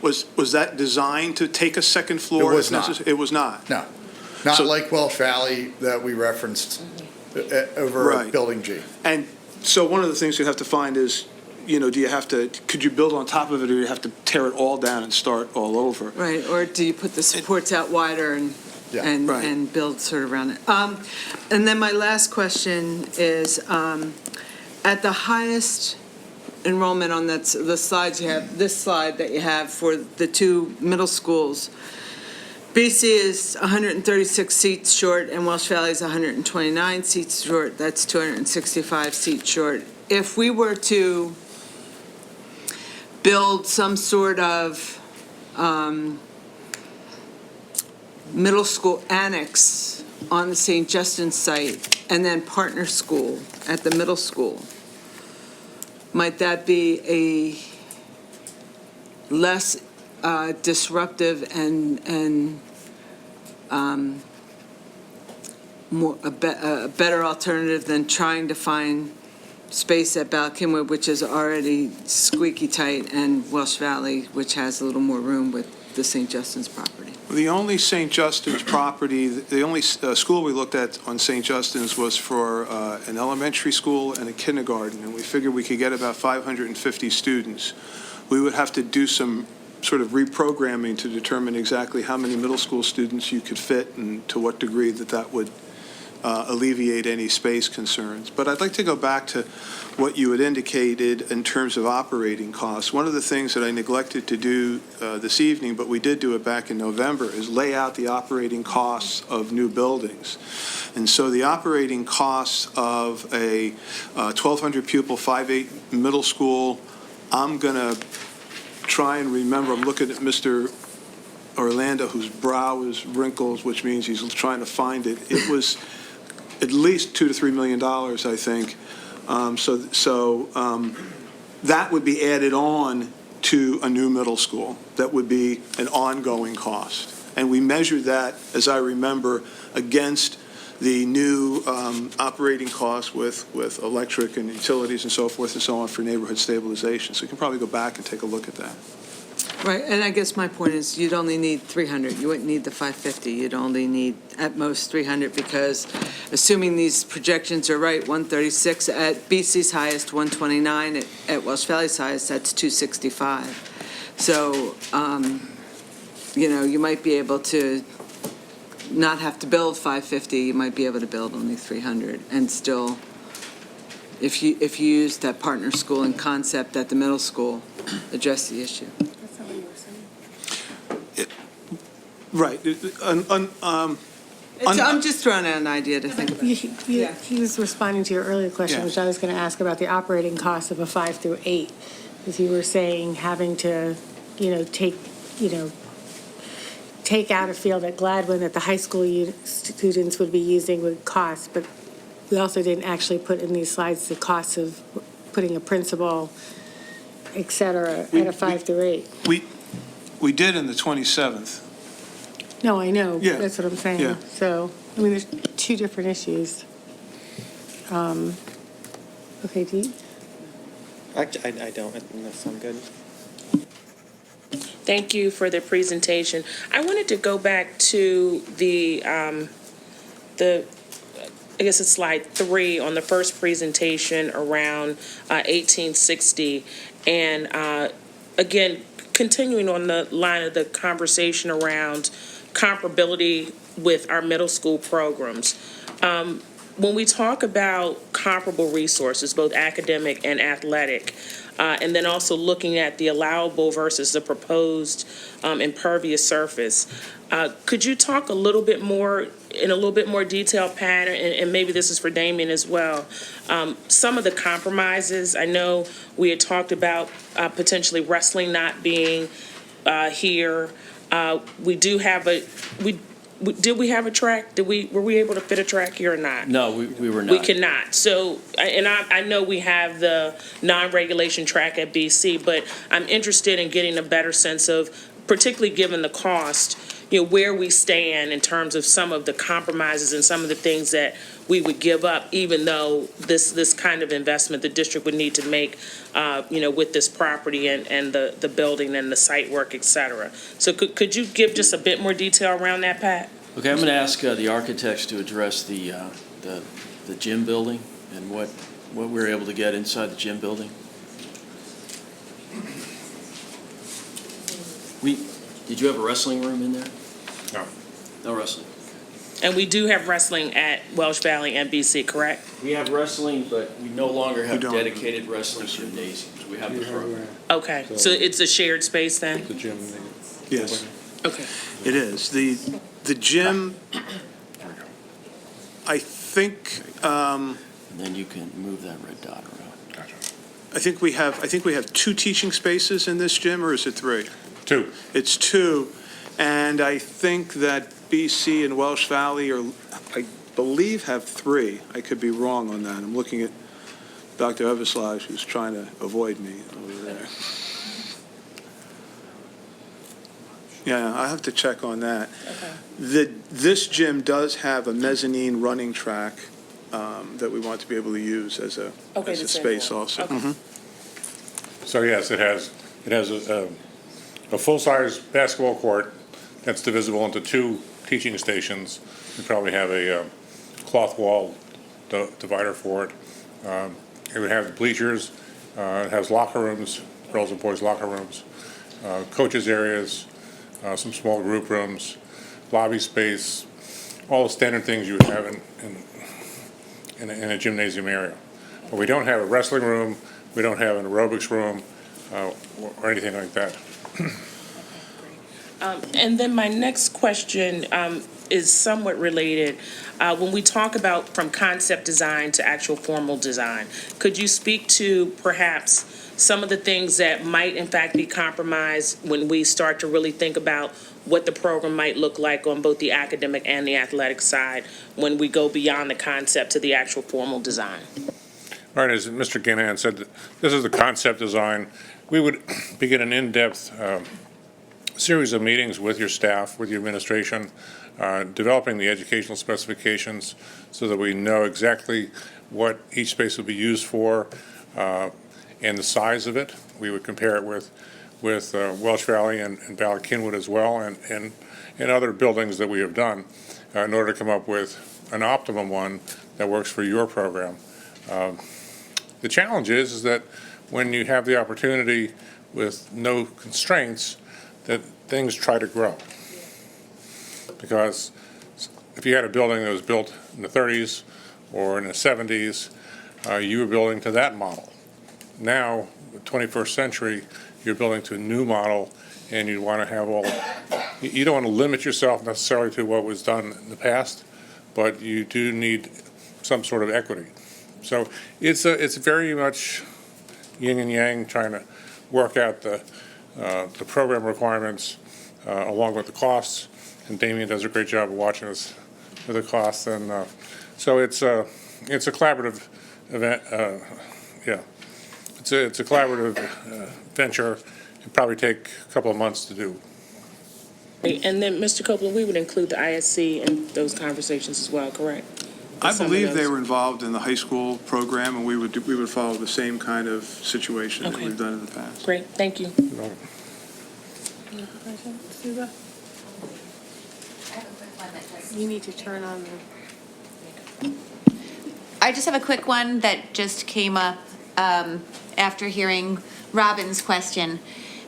Was that designed to take a second floor?
It was not.
It was not?
No, not
So-
like Welsh Valley that we referenced over
Right.
Building G.
And so one of the things you have to find is, could you build on top of it, or do you have to tear it all down and start all over?
Right, or do you put the supports out wider and
Yeah.
Right.
and build sort of around it? And then my last question is, at the highest enrollment on the slides you have, this slide that you have for the two middle schools, BC is 136 seats short and Welsh Valley is 129 seats short. That's 265 seats short. If we were to build some sort of middle school annex on the St. Justin's site and then partner school at the middle school, might that be a less disruptive and a better alternative than trying to find space at Balkinwood, which is already squeaky tight, and Welsh Valley, which has a little more room with the St. Justin's property?
The only St. Justin's property, the only school we looked at on St. Justin's was for an elementary school and a kindergarten, and we figured we could get about 550 students. We would have to do some sort of reprogramming to determine exactly how many middle school students you could fit and to what degree that would alleviate any space concerns. But I'd like to go back to what you had indicated in terms of operating costs. One of the things that I neglected to do this evening, but we did do it back in November, is lay out the operating costs of new buildings. And so the operating costs of a 1,200 pupil 5-8 middle school, I'm going to try and remember, I'm looking at Mr. Orlando, whose brow is wrinkles, which means he's trying to find it. It was at least $2 to $3 million, I think. That would be added on to a new middle school. That would be an ongoing cost. And we measured that, as I remember, against the new operating costs with electric and utilities and so forth and so on for neighborhood stabilization. So you can probably go back and take a look at that.
Right, and I guess my point is you'd only need 300. You wouldn't need the 550. You'd only need at most 300 because assuming these projections are right, 136 at BC's highest, 129 at Welsh Valley's highest, that's 265. So, you might be able to not have to build 550. You might be able to build only 300 and still, if you use that partner school and concept at the middle school, address the issue.
Right.
I'm just throwing out an idea to think about.
He was responding to your earlier question,
Yeah.
which I was going to ask about the operating costs of a 5 through 8, because you were saying having to, take out a field at Gladwin that the high school students would be using would cost, but we also didn't actually put in these slides the costs of putting a principal, et cetera, at a 5 through 8.
We did in the 27th.
No, I know.
Yeah.
That's what I'm saying.
Yeah.
So, there's two different issues. Okay, Dee?
I don't. I think that's good.
Thank you for the presentation. I wanted to go back to I guess it's slide 3 on the first presentation around 1860. And again, continuing on the line of the conversation around comparability with our middle school programs. When we talk about comparable resources, both academic and athletic, and then also looking at the allowable versus the proposed impervious surface, could you talk a little bit more, in a little bit more detail, Pat, and maybe this is for Damien as well, some of the compromises? I know we had talked about potentially wrestling not being here. We do have did we have a track? Were we able to fit a track here or not?
No, we were not.
We cannot. So, and I know we have the non-regulation track at BC, but I'm interested in getting a better sense of, particularly given the cost, where we stand in terms of some of the compromises and some of the things that we would give up, even though this kind of investment the district would need to make, with this property and the building and the site work, et cetera. So could you give just a bit more detail around that, Pat?
Okay, I'm going to ask the architects to address the gym building and what we were able to get inside the gym building. Did you have a wrestling room in there?
No.
No wrestling.
And we do have wrestling at Welsh Valley and BC, correct?
We have wrestling, but we no longer have
don't.
dedicated wrestling gymnasiums. We have the program.
Okay, so it's a shared space then?
The gym.
Yes,
Okay.
it is. The gym, I think,
And then you can move that red dot around.
Gotcha.
I think we have 2 teaching spaces in this gym, or is it 3?
2.
It's 2, and I think that BC, and Welsh Valley I believe, have 3. I could be wrong on that. I'm looking at Dr. Everslage, who's trying to avoid me over there. Yeah, I have to check on that.
Okay.
This gym does have a mezzanine running track that we want to be able to use as a
Okay,
as
the
a
same
space
one.
also.
Okay.
Mhm.
So yes, it has a full-size basketball court that's divisible into 2 teaching stations. We probably have a cloth wall divider for it. It would have bleachers. It has locker rooms, girls and boys locker rooms, coaches areas, some small group rooms, lobby space, all the standard things you would have in a gymnasium area. But we don't have a wrestling room, we don't have an aerobics room, or anything like that.
And then my next question is somewhat related. When we talk about from concept design to actual formal design, could you speak to perhaps some of the things that might in fact be compromised when we start to really think about what the program might look like on both the academic and the athletic side when we go beyond the concept to the actual formal design?
All right, as Mr. Ganahan said, this is the concept design. We would begin an in-depth series of meetings with your staff, with your administration, developing the educational specifications so that we know exactly what each space will be used for and the size of it. We would compare it with Welsh Valley and Ballard Kinwood as well, and other buildings that we have done in order to come up with an optimum one that works for your program. The challenge is that when you have the opportunity with no constraints, that things try to grow. Because if you had a building that was built in the 30s or in the 70s, you were building to that model. Now, the 21st century, you're building to a new model, and you want to have you don't want to limit yourself necessarily to what was done in the past, but you do need some sort of equity. So it's very much yin and yang, trying to work out the program requirements along with the costs. And Damien does a great job of watching us with the costs. And so it's a collaborative event. Yeah, it's a collaborative venture. It'll probably take a couple of months to do.
And then, Mr. Copeland, we would include the ISC in those conversations as well, correct?
I
Some of
believe they
those.
were involved in the high school program, and we would follow the same kind of situation that
Okay.
we've done in the past.
Great, thank you.
I
have a quick one that just.
You need to turn on the.
I just have a quick one that just came up after hearing Robin's question.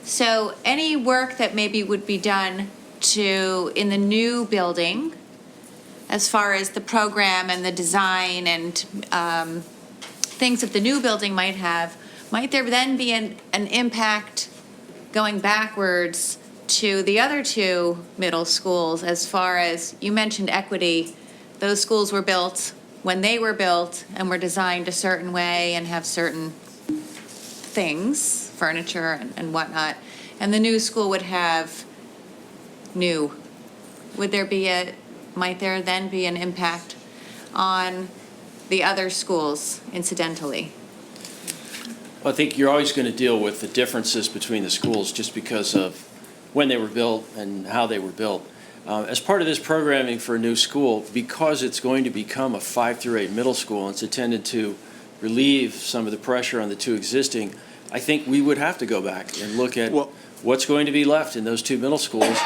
So any work that maybe would be done in the new building, as far as the program and the design and things that the new building might have, might there then be an impact going backwards to the other 2 middle schools as far as, you mentioned equity, those schools were built when they were built and were designed a certain way and have certain things, furniture and whatnot, and the new school would have new. Might there then be an impact on the other schools incidentally?
Well, I think you're always going to deal with the differences between the schools just because of when they were built and how they were built. As part of this programming for a new school, because it's going to become a 5 through 8 middle school, and it's intended to relieve some of the pressure on the 2 existing, I think we would have to go back and look at what's going to be left in those 2 middle schools.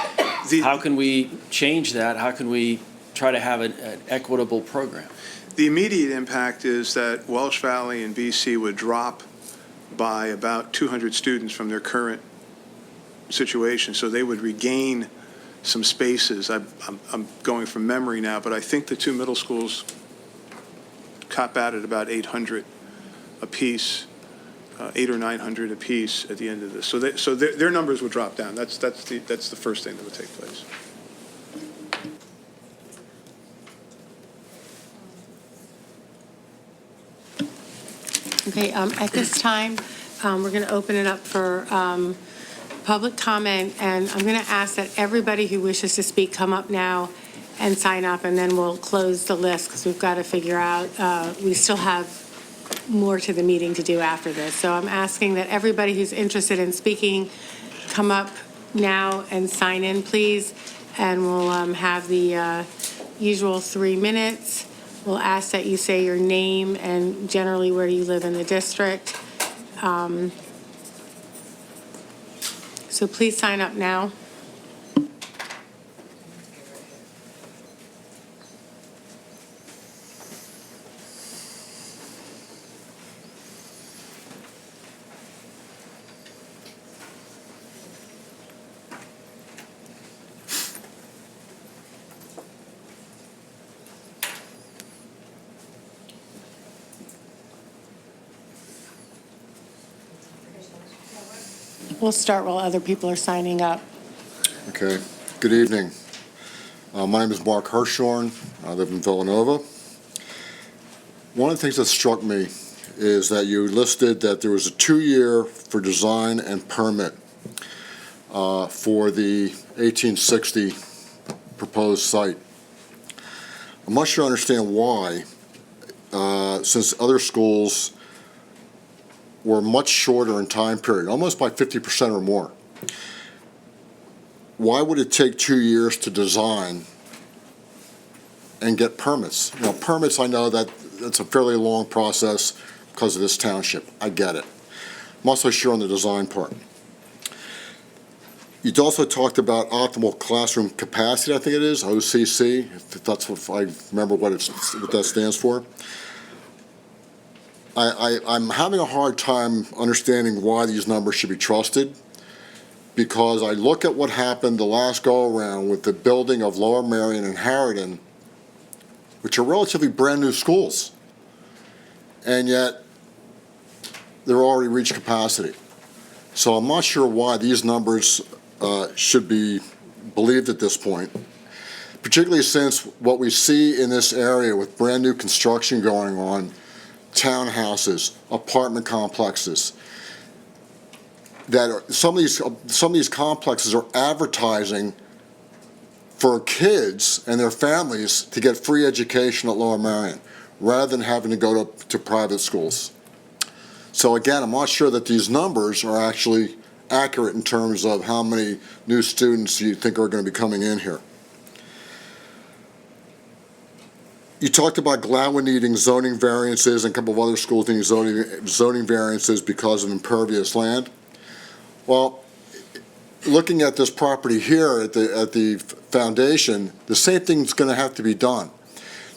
How can we change that? How can we try to have an equitable program?
The immediate impact is that Welsh Valley and BC would drop by about 200 students from their current situation, so they would regain some spaces. I'm going from memory now, but I think the 2 middle schools cop out at about 800 apiece, 800 or 900 apiece at the end of this. So their numbers would drop down. That's the first thing that would take place.
Okay, at this time, we're going to open it up for public comment, and I'm going to ask that everybody who wishes to speak come up now and sign up, and then we'll close the list because we've got to figure out, we still have more to the meeting to do after this. So I'm asking that everybody who's interested in speaking come up now and sign in, please, and we'll have the usual 3 minutes. We'll ask that you say your name and generally where you live in the district. So please sign up now. We'll start while other people are signing up.
Okay, good evening. My name is Mark Hirschhorn. I live in Villanova. One of the things that struck me is that you listed that there was a 2-year for design and permit for the 1860 proposed site. I'm not sure I understand why, since other schools were much shorter in time period, almost by 50% or more. Why would it take 2 years to design and get permits? You know, permits, I know that that's a fairly long process because of this township. I get it. I'm also sure on the design part. You also talked about optimal classroom capacity, I think it is, OCC, if that's what I remember what that stands for. I'm having a hard time understanding why these numbers should be trusted, because I look at what happened the last go-around with the building of Lower Merion and Harridan, which are relatively brand-new schools, and yet they're already reached capacity. So I'm not sure why these numbers should be believed at this point, particularly since what we see in this area with brand-new construction going on, townhouses, apartment complexes, that some of these complexes are advertising for kids and their families to get free education at Lower Merion, rather than having to go to private schools. So again, I'm not sure that these numbers are actually accurate in terms of how many new students you think are going to be coming in here. You talked about Gladwin needing zoning variances and a couple of other schools needing zoning variances because of impervious land. Well, looking at this property here at the foundation, the same thing's going to have to be done.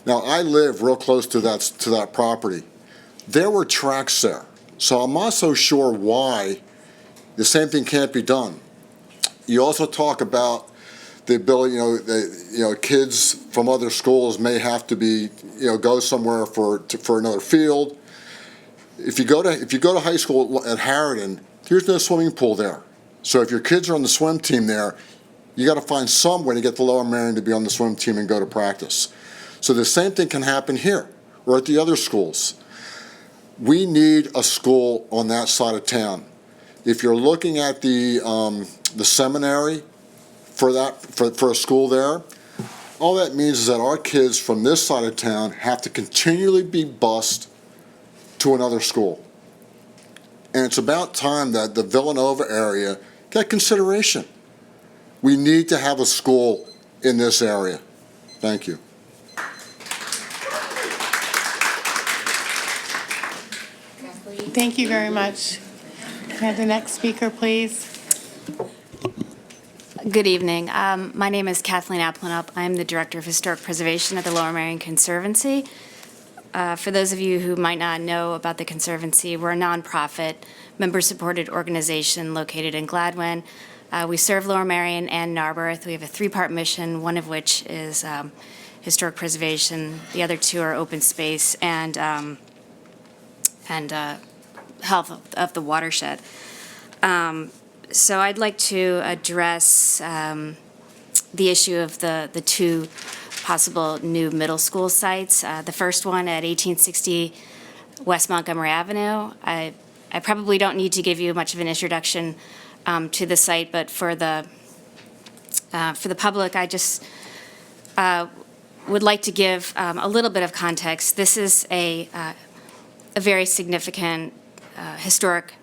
Now, I live real close to that property. There were tracks there, so I'm not so sure why the same thing can't be done. You also talk about the ability, kids from other schools may have to be, go somewhere for another field. If you go to high school at Harridan, there's no swimming pool there. So if your kids are on the swim team there, you got to find some way to get the Lower Merion to be on the swim team and go to practice. So the same thing can happen here or at the other schools. We need a school on that side of town. If you're looking at the seminary for a school there, all that means is that our kids from this side of town have to continually be bused to another school. And it's about time that the Villanova area get consideration. We need to have a school in this area. Thank you.
Thank you very much. Can I have the next speaker, please?
Good evening. My name is Kathleen Applenup. I'm the Director of Historic Preservation at the Lower Merion Conservancy. For those of you who might not know about the Conservancy, we're a nonprofit, member-supported organization located in Gladwin. We serve Lower Merion and Narberth. We have a 3-part mission, one of which is historic preservation. The other 2 are open space and health of the watershed. So I'd like to address the issue of the 2 possible new middle school sites. The first one at 1860 West Montgomery Avenue. I probably don't need to give you much of an introduction to the site, but for the public, would like to give a little bit of context. This is a very significant historic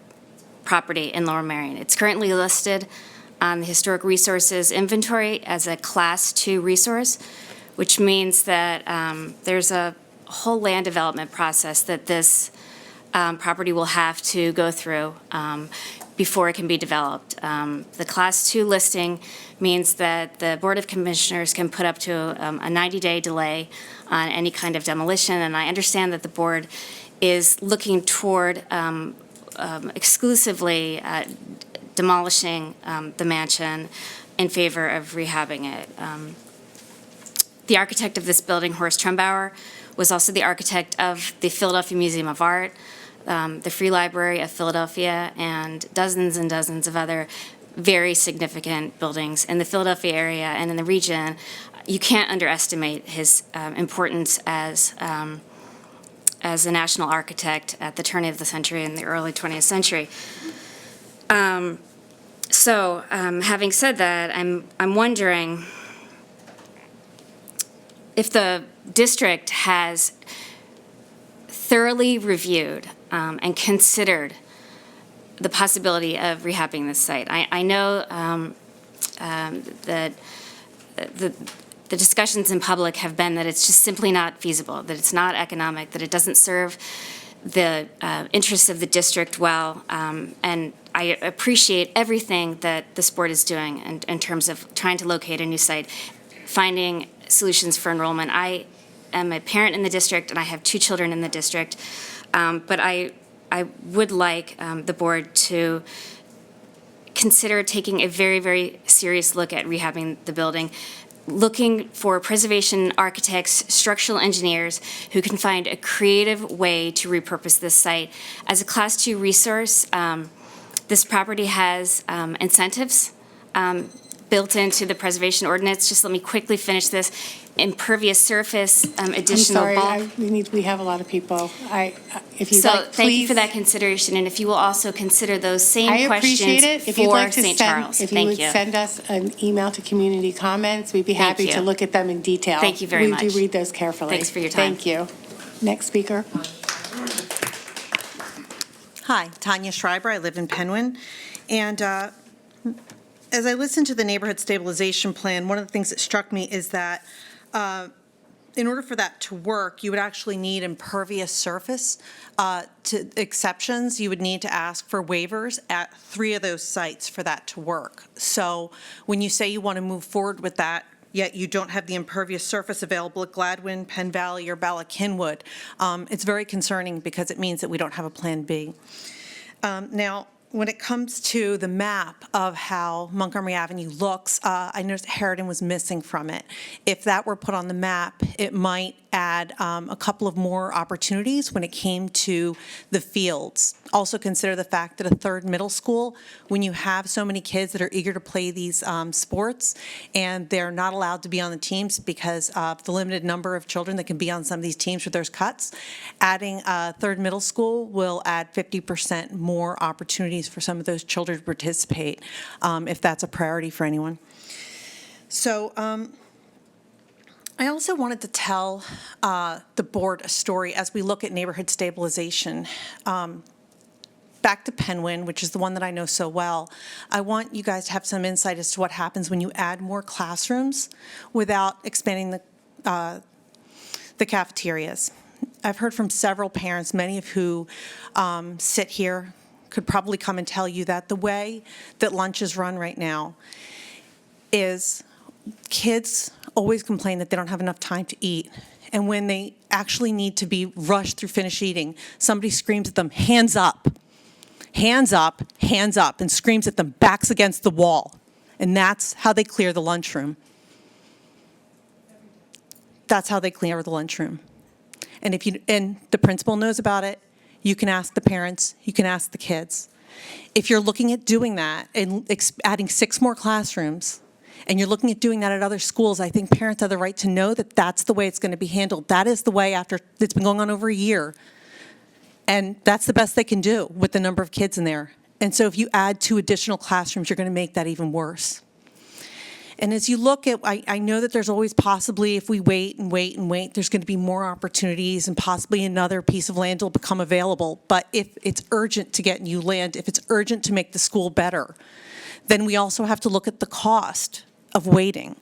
property in Lower Merion. It's currently listed on the Historic Resources Inventory as a Class 2 resource, which means that there's a whole land development process that this property will have to go through before it can be developed. The Class 2 listing means that the Board of Commissioners can put up to a 90-day delay on any kind of demolition, and I understand that the board is looking toward exclusively demolishing the mansion in favor of rehabbing it. The architect of this building, Horst Trumbauer, was also the architect of the Philadelphia Museum of Art, the Free Library of Philadelphia, and dozens of other very significant buildings in the Philadelphia area and in the region. You can't underestimate his importance as a national architect at the turn of the century and the early 20th century. Having said that, I'm wondering if the district has thoroughly reviewed and considered the possibility of rehabbing this site. I know that the discussions in public have been that it's just simply not feasible, that it's not economic, that it doesn't serve the interests of the district well, and I appreciate everything that this board is doing in terms of trying to locate a new site, finding solutions for enrollment. I am a parent in the district, and I have 2 children in the district, but I would like the board to consider taking a very, very serious look at rehabbing the building, looking for preservation architects, structural engineers who can find a creative way to repurpose this site. As a Class 2 resource, this property has incentives built into the preservation ordinance. Just let me quickly finish this. Impervious surface, additional bulk.
I'm sorry, we have a lot of people. If you'd
So
like,
thank you
please.
for that consideration, and if you will also consider those same
I
questions
appreciate it. If you'd
for
like to
St.
send,
Charles.
if you
Thank
would
you.
send us an email to community comments, we'd be
Thank
happy to
you.
look at them in detail.
Thank you very much.
We do read those carefully.
Thanks for your time.
Thank you. Next speaker.
Hi, Tanya Schreiber. I live in Penwyn. And as I listened to the neighborhood stabilization plan, one of the things that struck me is that in order for that to work, you would actually need impervious surface. To exceptions, you would need to ask for waivers at 3 of those sites for that to work. So when you say you want to move forward with that, yet you don't have the impervious surface available at Gladwin, Penn Valley, or Bala Cynwyd, it's very concerning because it means that we don't have a Plan B. Now, when it comes to the map of how Montgomery Avenue looks, I noticed Harridan was missing from it. If that were put on the map, it might add a couple of more opportunities when it came to the fields. Also consider the fact that a 3rd middle school, when you have so many kids that are eager to play these sports and they're not allowed to be on the teams because of the limited number of children that can be on some of these teams where there's cuts, adding a 3rd middle school will add 50% more opportunities for some of those children to participate, if that's a priority for anyone. So I also wanted to tell the board a story as we look at neighborhood stabilization. Back to Penwyn, which is the one that I know so well, I want you guys to have some insight as to what happens when you add more classrooms without expanding the cafeterias. I've heard from several parents, many of who sit here, could probably come and tell you that the way that lunch is run right now is kids always complain that they don't have enough time to eat. And when they actually need to be rushed through finish eating, somebody screams at them, hands up, hands up, hands up, and screams at them, backs against the wall. And that's how they clear the lunchroom. That's how they clear the lunchroom. And the principal knows about it. You can ask the parents, you can ask the kids. If you're looking at doing that and adding 6 more classrooms, and you're looking at doing that at other schools, I think parents have the right to know that that's the way it's going to be handled. That is the way after it's been going on over a year. And that's the best they can do with the number of kids in there. And so if you add 2 additional classrooms, you're going to make that even worse. And as you look at, I know that there's always possibly, if we wait and wait and wait, there's going to be more opportunities and possibly another piece of land will become available. But if it's urgent to get new land, if it's urgent to make the school better, then we also have to look at the cost of waiting.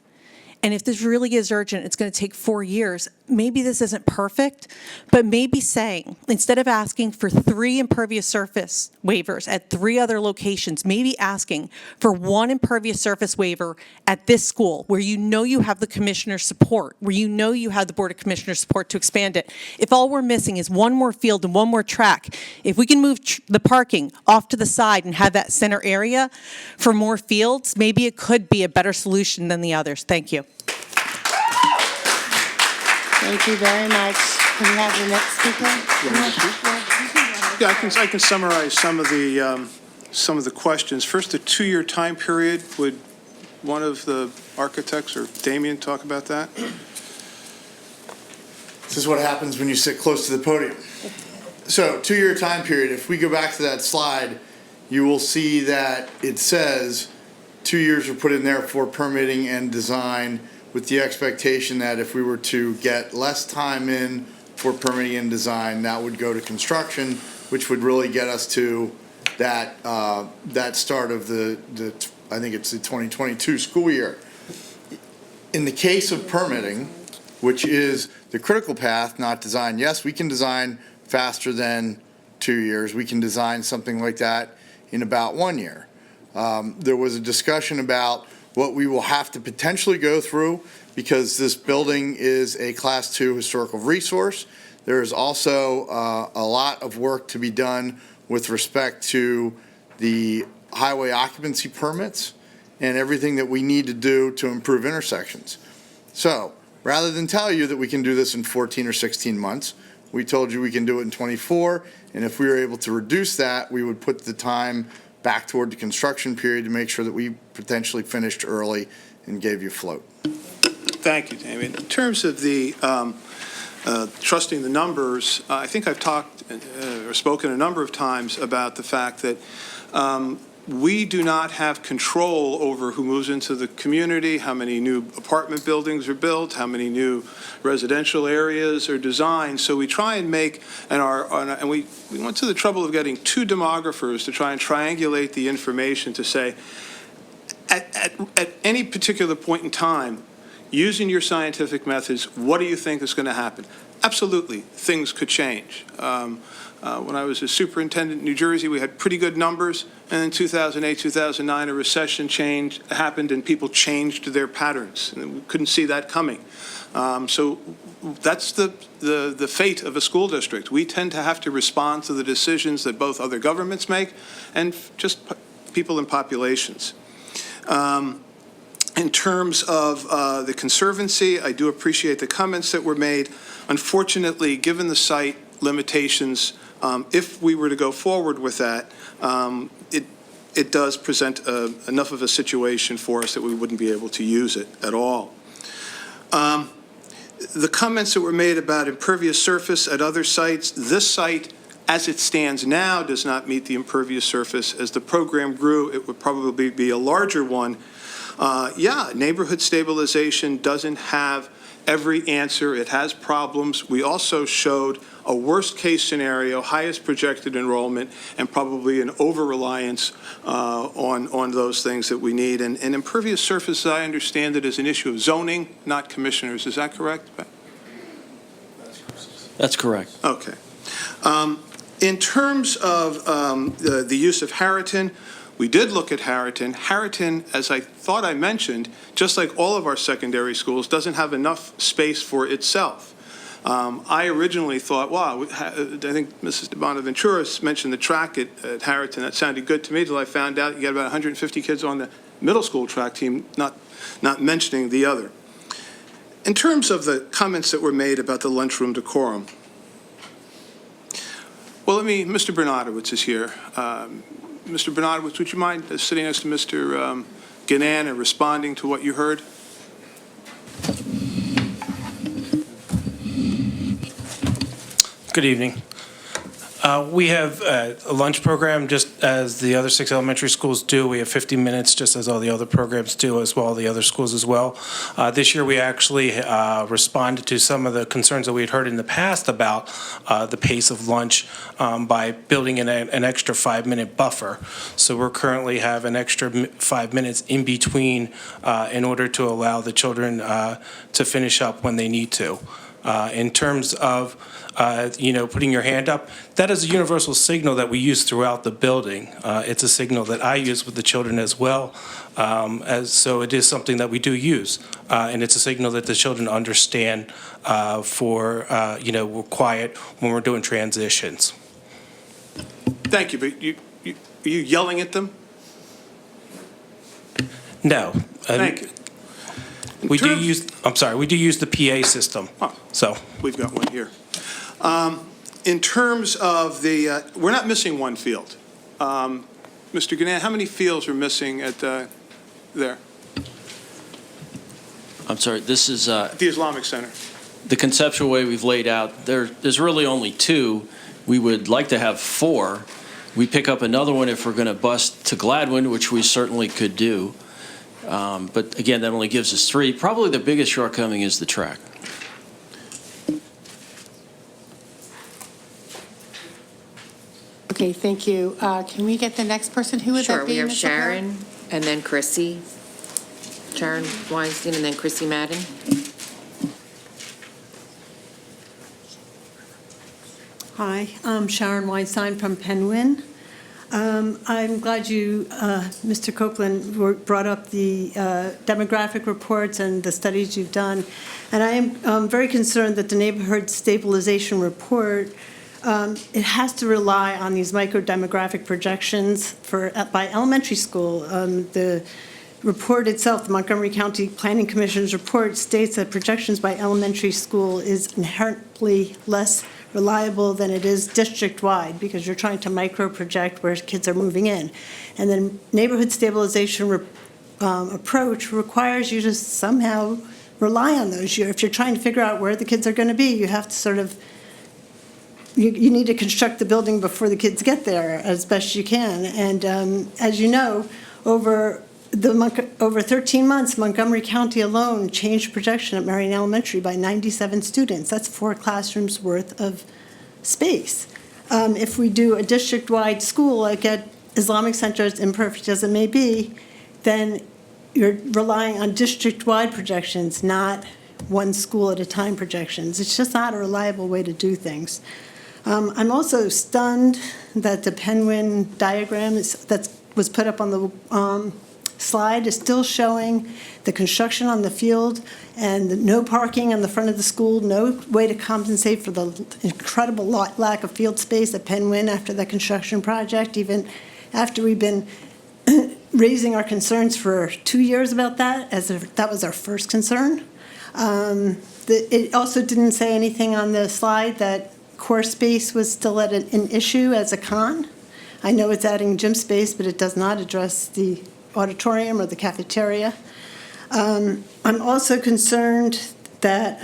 And if this really is urgent, it's going to take 4 years. Maybe this isn't perfect, but maybe saying, instead of asking for 3 impervious surface waivers at 3 other locations, maybe asking for 1 impervious surface waiver at this school where you know you have the commissioner's support, where you know you have the Board of Commissioners' support to expand it. If all we're missing is 1 more field and 1 more track, if we can move the parking off to the side and have that center area for more fields, maybe it could be a better solution than the others. Thank you.
Thank you very much. Can we have the next speaker?
Yeah, I can summarize some of the questions. First, the 2-year time period. Would one of the architects or Damien talk about that?
This is what happens when you sit close to the podium. So 2-year time period, if we go back to that slide, you will see that it says 2 years are put in there for permitting and design, with the expectation that if we were to get less time in for permitting and design, that would go to construction, which would really get us to that start of the I think it's the 2022 school year. In the case of permitting, which is the critical path, not design, yes, we can design faster than 2 years. We can design something like that in about 1 year. There was a discussion about what we will have to potentially go through because this building is a Class 2 historical resource. There is also a lot of work to be done with respect to the highway occupancy permits and everything that we need to do to improve intersections. So rather than tell you that we can do this in 14 or 16 months, we told you we can do it in 24, and if we were able to reduce that, we would put the time back toward the construction period to make sure that we potentially finished early and gave you float.
Thank you, Damien. In terms of the trusting the numbers, I think I've talked or spoken a number of times about the fact that we do not have control over who moves into the community, how many new apartment buildings are built, how many new residential areas are designed. So we try and make, and we went to the trouble of getting 2 demographers to try and triangulate the information to say, at any particular point in time, using your scientific methods, what do you think is going to happen? Absolutely, things could change. When I was a superintendent in New Jersey, we had pretty good numbers, and in 2008, 2009, a recession happened, and people changed their patterns, and we couldn't see that coming. So that's the fate of a school district. We tend to have to respond to the decisions that both other governments make and just people in populations. In terms of the Conservancy, I do appreciate the comments that were made. Unfortunately, given the site limitations, if we were to go forward with that, it does present enough of a situation for us that we wouldn't be able to use it at all. The comments that were made about impervious surface at other sites, this site, as it stands now, does not meet the impervious surface. As the program grew, it would probably be a larger one. Yeah, neighborhood stabilization doesn't have every answer. It has problems. We also showed a worst-case scenario, highest projected enrollment, and probably an over-reliance on those things that we need. And impervious surface, as I understand it, is an issue of zoning, not commissioners. Is that correct?
That's correct.
Okay. In terms of the use of Harriton, we did look at Harriton. Harriton, as I thought I mentioned, just like all of our secondary schools, doesn't have enough space for itself. I originally thought, wow, I think Mrs. Bonaventura mentioned the track at Harriton. That sounded good to me until I found out you got about 150 kids on the middle school track team, not mentioning the other. In terms of the comments that were made about the lunchroom decorum, well, Mr. Bernadowitz is here. Mr. Bernadowitz, would you mind sitting next to Mr. Gannon and responding to what you heard?
Good evening. We have a lunch program, just as the other 6 elementary schools do. We have 50 minutes, just as all the other programs do, as well, the other schools as well. This year, we actually responded to some of the concerns that we had heard in the past about the pace of lunch by building in an extra 5-minute buffer. So we're currently have an extra 5 minutes in between in order to allow the children to finish up when they need to. In terms of putting your hand up, that is a universal signal that we use throughout the building. It's a signal that I use with the children as well, so it is something that we do use. And it's a signal that the children understand we're quiet when we're doing transitions.
Thank you, but are you yelling at them?
No.
Thank you.
We do use the PA system, so.
We've got one here. In terms of we're not missing one field. Mr. Gannon, how many fields are missing at there?
I'm sorry, this is
At the Islamic Center.
the conceptual way we've laid out. There's really only 2. We would like to have 4. We pick up another one if we're going to bust to Gladwin, which we certainly could do. But again, that only gives us 3. Probably the biggest shortcoming is the track.
Okay, thank you. Can we get the next person? Who would
Sure,
that be?
we have
Mr.
Sharon, and then Chrissy. Sharon Weinstein, and then Chrissy Madden.
Hi, I'm Sharon Weinstein from Penguin. I'm glad you, Mr. Copeland, brought up the demographic reports and the studies you've done. And I am very concerned that the neighborhood stabilization report, it has to rely on these micro-demographic projections by elementary school. The report itself, the Montgomery County Planning Commission's report, states that projections by elementary school is inherently less reliable than it is district-wide, because you're trying to micro-project where kids are moving in. And then neighborhood stabilization approach requires you to somehow rely on those. If you're trying to figure out where the kids are going to be, you have to sort of, you need to construct the building before the kids get there as best you can. And as you know, over 13 months, Montgomery County alone changed projection at Marion Elementary by 97 students. That's 4 classrooms worth of space. If we do a district-wide school, like at Islamic Center, as imperfect as it may be, then you're relying on district-wide projections, not one school at a time projections. It's just not a reliable way to do things. I'm also stunned that the Penguin diagram that was put up on the slide is still showing the construction on the field and no parking on the front of the school, no way to compensate for the incredible lack of field space at Penguin after the construction project, even after we've been raising our concerns for 2 years about that, as if that was our first concern. It also didn't say anything on the slide that core space was still at an issue as a con. I know it's adding gym space, but it does not address the auditorium or the cafeteria. I'm also concerned that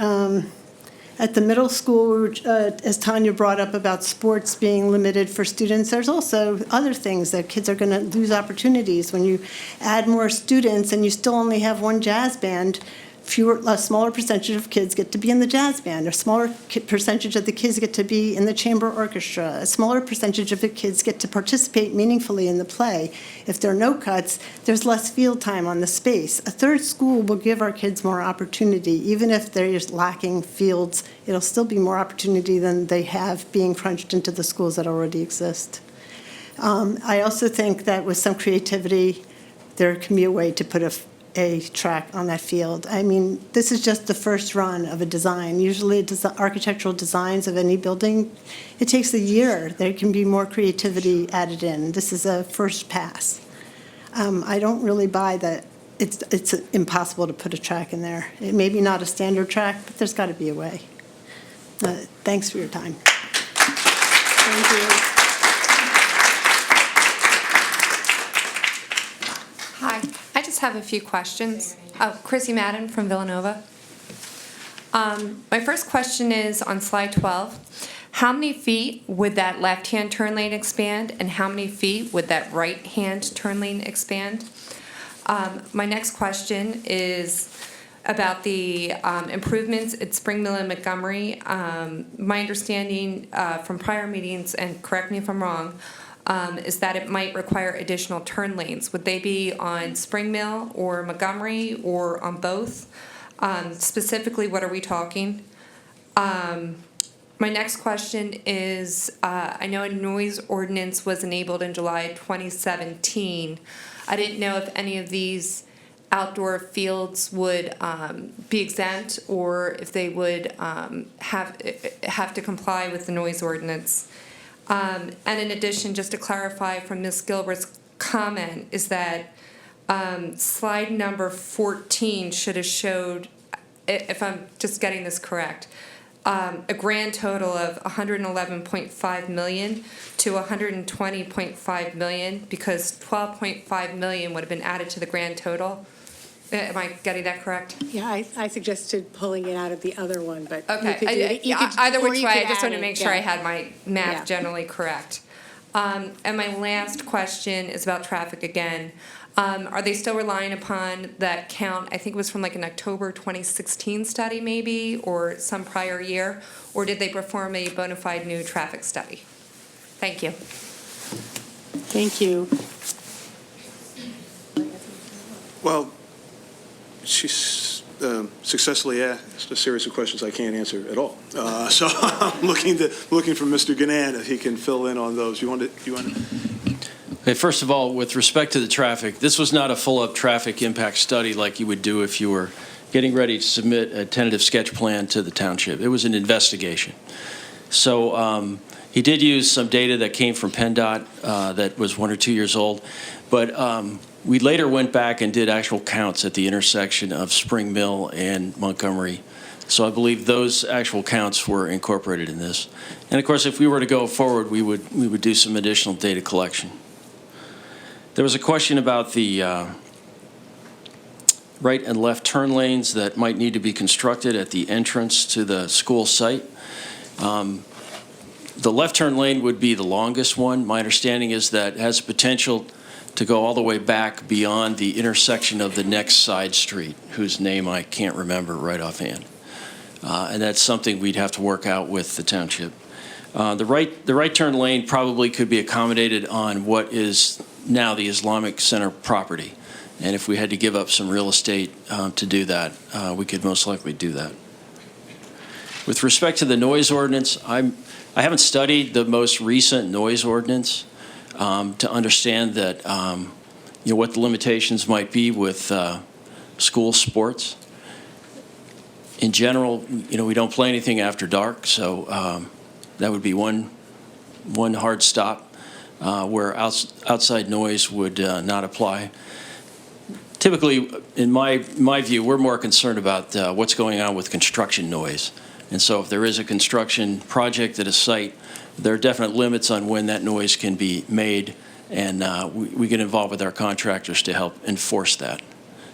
at the middle school, as Tanya brought up about sports being limited for students, there's also other things that kids are going to lose opportunities. When you add more students and you still only have one jazz band, a smaller percentage of kids get to be in the jazz band, a smaller percentage of the kids get to be in the chamber orchestra, a smaller percentage of the kids get to participate meaningfully in the play. If there are no cuts, there's less field time on the space. A third school will give our kids more opportunity. Even if they're just lacking fields, it'll still be more opportunity than they have being crunched into the schools that already exist. I also think that with some creativity, there can be a way to put a track on that field. I mean, this is just the first run of a design. Usually architectural designs of any building, it takes a year. There can be more creativity added in. This is a first pass. I don't really buy that it's impossible to put a track in there. It may be not a standard track, but there's got to be a way. Thanks for your time. Thank you.
Hi, I just have a few questions. Chrissy Madden from Villanova. My first question is on slide 12. How many feet would that left-hand turn lane expand, and how many feet would that right-hand turn lane expand? My next question is about the improvements at Spring Mill and Montgomery. My understanding from prior meetings, and correct me if I'm wrong, is that it might require additional turn lanes. Would they be on Spring Mill or Montgomery or on both? Specifically, what are we talking? My next question is, I know a noise ordinance was enabled in July 2017. I didn't know if any of these outdoor fields would be exempt, or if they would have to comply with the noise ordinance. And in addition, just to clarify from Ms. Gilbert's comment, is that slide number 14 should have showed, if I'm just getting this correct, a grand total of 111.5 million to 120.5 million, because 12.5 million would have been added to the grand total. Am I getting that correct?
Yeah, I suggested pulling it out of the other one, but you
Okay,
could do it. You could-
either
or
which
you
way,
could
I just
add
wanted to
it,
make sure I
yeah.
had my
Yeah.
math generally correct. And my last question is about traffic again. Are they still relying upon that count? I think it was from like an October 2016 study maybe, or some prior year, or did they perform a bona fide new traffic study? Thank you.
Thank you.
Well, she's successfully asked a series of questions I can't answer at all. So I'm looking for Mr. Gannon if he can fill in on those. You want to?
Okay, first of all, with respect to the traffic, this was not a full-up traffic impact study like you would do if you were getting ready to submit a tentative sketch plan to the township. It was an investigation. So he did use some data that came from PennDOT that was 1 or 2 years old, but we later went back and did actual counts at the intersection of Spring Mill and Montgomery. So I believe those actual counts were incorporated in this. And of course, if we were to go forward, we would do some additional data collection. There was a question about the right and left turn lanes that might need to be constructed at the entrance to the school site. The left turn lane would be the longest one. My understanding is that it has potential to go all the way back beyond the intersection of the next side street, whose name I can't remember right offhand. And that's something we'd have to work out with the township. The right turn lane probably could be accommodated on what is now the Islamic Center property. And if we had to give up some real estate to do that, we could most likely do that. With respect to the noise ordinance, I haven't studied the most recent noise ordinance to understand that what the limitations might be with school sports. In general, we don't play anything after dark, so that would be one hard stop where outside noise would not apply. Typically, in my view, we're more concerned about what's going on with construction noise. And so if there is a construction project at a site, there are definite limits on when that noise can be made, and we get involved with our contractors to help enforce that.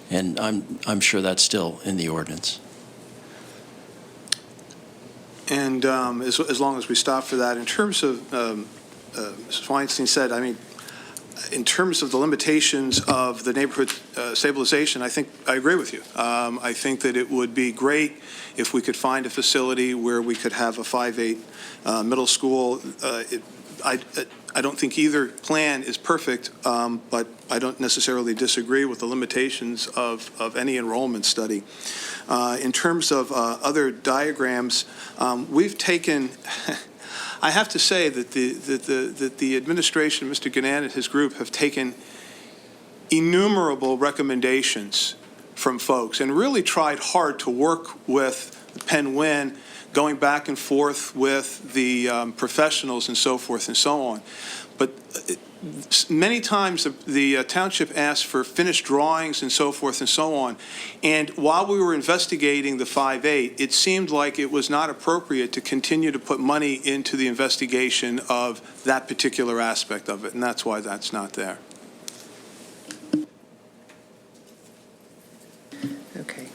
And I'm sure that's still in the ordinance. And as long as we stop for that, in terms of, Mrs. Weinstein said, I mean, in terms of the limitations of the neighborhood stabilization, I think I agree with you. I think that it would be great if we could find a facility where we could have a 5-8 middle school. I don't think either plan is perfect, but I don't necessarily disagree with the limitations of any enrollment study. In terms of other diagrams, we've taken. I have to say that the administration, Mr. Gannon and his group, have taken innumerable recommendations from folks and really tried hard to work with Penn Win, going back and forth with the professionals and so forth and so on. But many times the township asked for finished drawings and so forth and so on. And while we were investigating the 5-8, it seemed like it was not appropriate to continue to put money into the investigation of that particular aspect of it. And that's why that's not there.
Okay.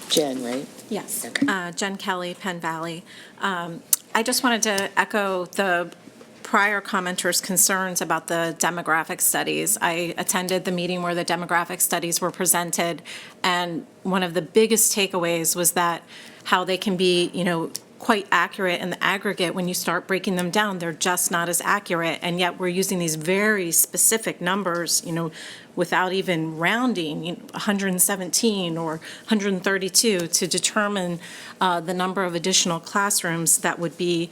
Jen, right?
Yes.
Okay.
Jen Kelly, Penn Valley.
I just wanted to echo the prior commenters' concerns about the demographic studies. I attended the meeting where the demographic studies were presented, and one of the biggest takeaways was that how they can be, quite accurate in the aggregate. When you start breaking them down, they're just not as accurate, and yet we're using these very specific numbers, without even rounding, 117 or 132 to determine the number of additional classrooms that would be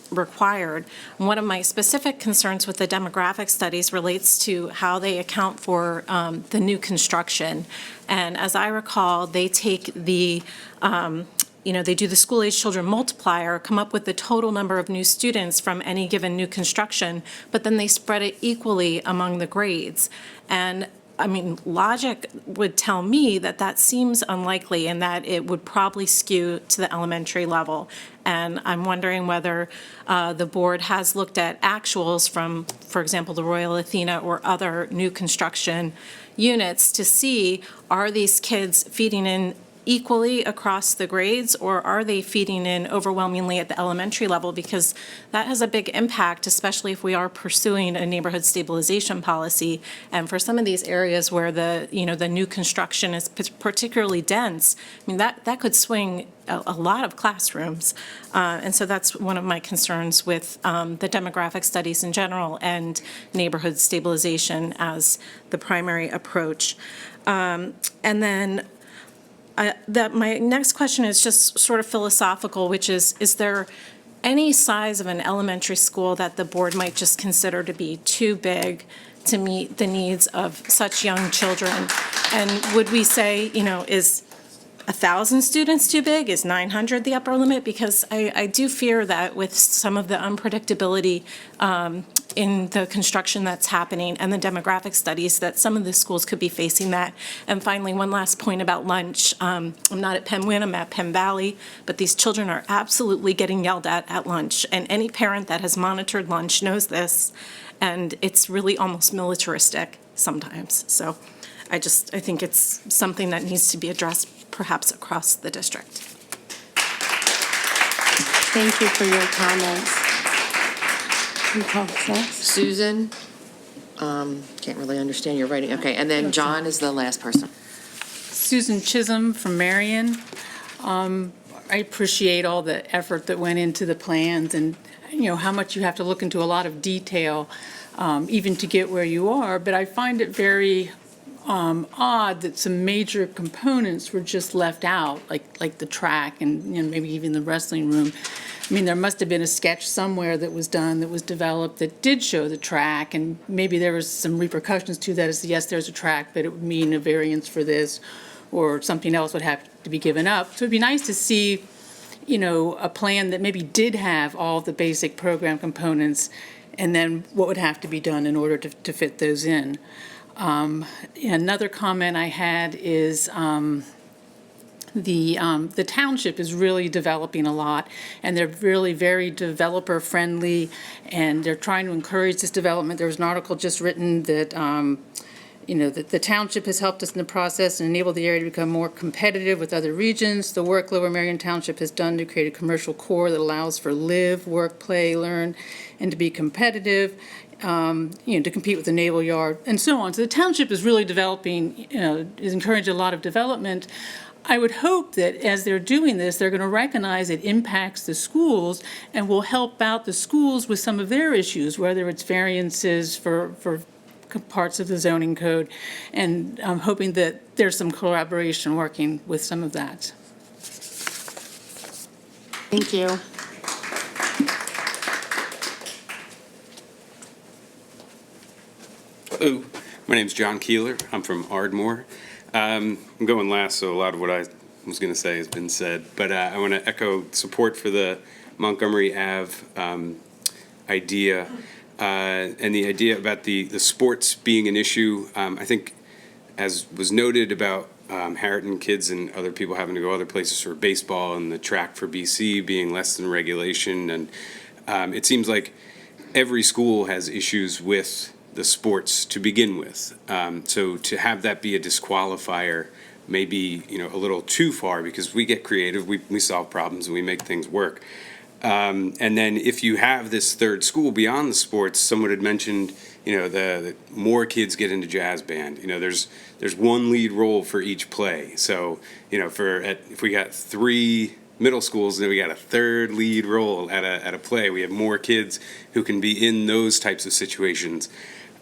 required. One of my specific concerns with the demographic studies relates to how they account for the new construction. And as I recall, they take the they do the school-age children multiplier, come up with the total number of new students from any given new construction, but then they spread it equally among the grades. And logic would tell me that that seems unlikely and that it would probably skew to the elementary level. And I'm wondering whether the board has looked at actuals from, for example, the Royal Athena or other new construction units to see, are these kids feeding in equally across the grades, or are they feeding in overwhelmingly at the elementary level? Because that has a big impact, especially if we are pursuing a neighborhood stabilization policy. And for some of these areas where the new construction is particularly dense, that could swing a lot of classrooms. And so that's one of my concerns with the demographic studies in general and neighborhood stabilization as the primary approach. And then my next question is just sort of philosophical, which is there any size of an elementary school that the board might just consider to be too big to meet the needs of such young children? And would we say, is 1,000 students too big? Is 900 the upper limit? Because I do fear that with some of the unpredictability in the construction that's happening and the demographic studies, that some of the schools could be facing that. And finally, one last point about lunch. I'm not at Penn Win, I'm at Penn Valley, but these children are absolutely getting yelled at lunch. And any parent that has monitored lunch knows this, and it's really almost militaristic sometimes. So I think it's something that needs to be addressed perhaps across the district.
Thank you for your comments.
Susan, can't really understand your writing. Okay, and then John is the last person.
Susan Chisholm from Marion. I appreciate all the effort that went into the plans and, how much you have to look into a lot of detail even to get where you are. But I find it very odd that some major components were just left out, like the track and maybe even the wrestling room. There must have been a sketch somewhere that was done, that was developed, that did show the track, and maybe there was some repercussions to that as, yes, there's a track, but it would mean a variance for this, or something else would have to be given up. So it'd be nice to see, a plan that maybe did have all the basic program components, and then what would have to be done in order to fit those in. Another comment I had is the township is really developing a lot, and they're really very developer friendly, and they're trying to encourage this development. There was an article just written that that the township has helped us in the process and enabled the area to become more competitive with other regions. The work Lower Merion Township has done to create a commercial core that allows for live, work, play, learn, and to be competitive. To compete with the Naval Yard, and so on. So the township is really developing, is encouraging a lot of development. I would hope that as they're doing this, they're going to recognize it impacts the schools and will help out the schools with some of their issues, whether it's variances for parts of the zoning code, and I'm hoping that there's some collaboration working with some of that.
Thank you.
Hello, my name's John Keeler. I'm from Ardmore. I'm going last, so a lot of what I was going to say has been said, but I want to echo support for the Montgomery Ave idea and the idea about the sports being an issue. I think, as was noted about Harriton kids and other people having to go other places for baseball and the track for BC being less than regulation, and it seems like every school has issues with the sports to begin with. So to have that be a disqualifier may be, a little too far, because we get creative, we solve problems and we make things work. And then if you have this third school beyond the sports, someone had mentioned, the more kids get into jazz band. There's one lead role for each play. So, if we got 3 middle schools, then we got a third lead role at a play. We have more kids who can be in those types of situations.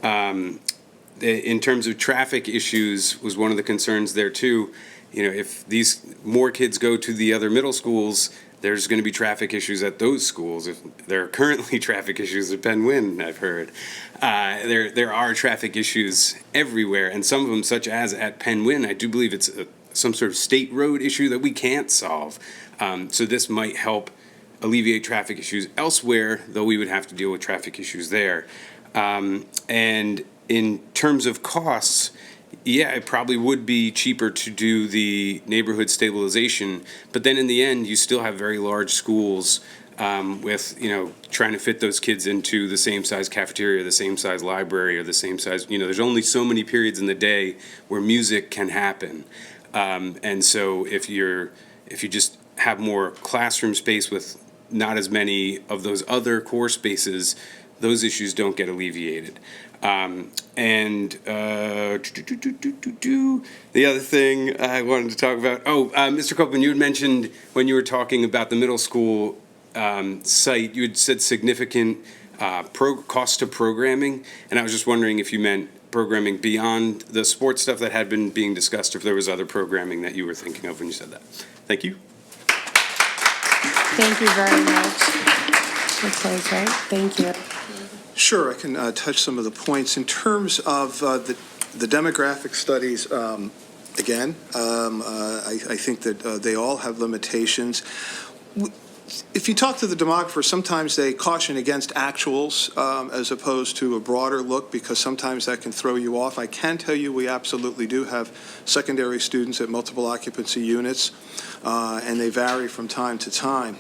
In terms of traffic issues was one of the concerns there too. If these more kids go to the other middle schools, there's going to be traffic issues at those schools. If there are currently traffic issues at Penn Wynn, I've heard. There are traffic issues everywhere, and some of them, such as at Penn Wynn, I do believe it's some sort of state road issue that we can't solve. So this might help alleviate traffic issues elsewhere, though we would have to deal with traffic issues there. And in terms of costs, yeah, it probably would be cheaper to do the neighborhood stabilization, but then in the end, you still have very large schools with, trying to fit those kids into the same size cafeteria, the same size library, or the same size, there's only so many periods in the day where music can happen. And so if you just have more classroom space with not as many of those other core spaces, those issues don't get alleviated. The other thing I wanted to talk about, Mr. Copeland, you had mentioned when you were talking about the middle school site, you had said significant cost to programming, and I was just wondering if you meant programming beyond the sports stuff that had been being discussed, or if there was other programming that you were thinking of when you said that. Thank you.
Thank you very much. That's right. Thank you.
Sure, I can touch some of the points. In terms of the demographic studies, again, I think that they all have limitations. If you talk to the demographers, sometimes they caution against actuals as opposed to a broader look, because sometimes that can throw you off. I can tell you we absolutely do have secondary students at multiple occupancy units, and they vary from time to time.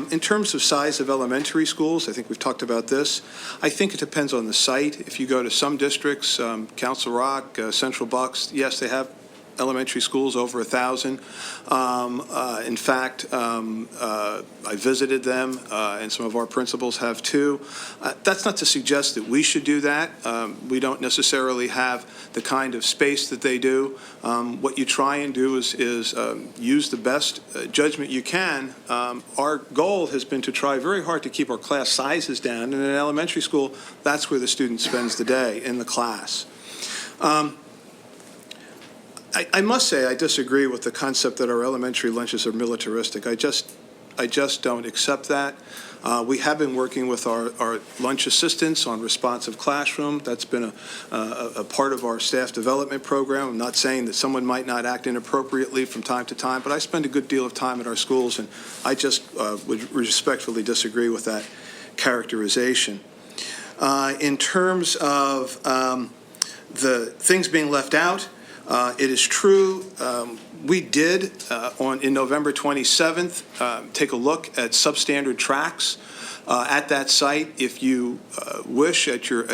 In terms of size of elementary schools, I think we've talked about this. I think it depends on the site. If you go to some districts, Council Rock, Central Bucks, yes, they have elementary schools over 1,000. In fact, I visited them, and some of our principals have too. That's not to suggest that we should do that. We don't necessarily have the kind of space that they do. What you try and do is use the best judgment you can. Our goal has been to try very hard to keep our class sizes down. And in an elementary school, that's where the student spends the day, in the class. I must say I disagree with the concept that our elementary lunches are militaristic. I just don't accept that. We have been working with our lunch assistants on responsive classroom. That's been a part of our staff development program. I'm not saying that someone might not act inappropriately from time to time, but I spend a good deal of time at our schools, and I just would respectfully disagree with that characterization. In terms of the things being left out, it is true, we did, in November 27th, take a look at substandard tracks at that site. If you wish, at your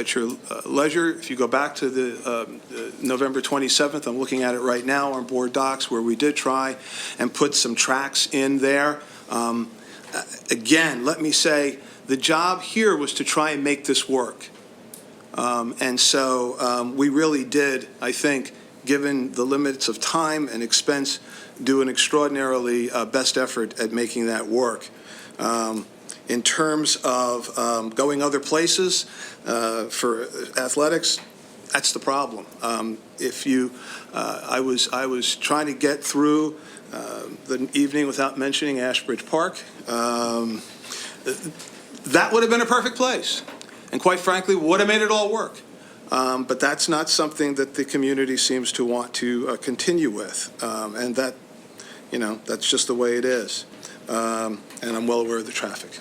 leisure, if you go back to the November 27th, I'm looking at it right now on board docs, where we did try and put some tracks in there. Again, let me say, the job here was to try and make this work. And so we really did, I think, given the limits of time and expense, do an extraordinarily best effort at making that work. In terms of going other places for athletics, that's the problem. I was trying to get through the evening without mentioning Ashbridge Park. That would have been a perfect place, and quite frankly, would have made it all work. But that's not something that the community seems to want to continue with, and that, that's just the way it is. And I'm well aware of the traffic.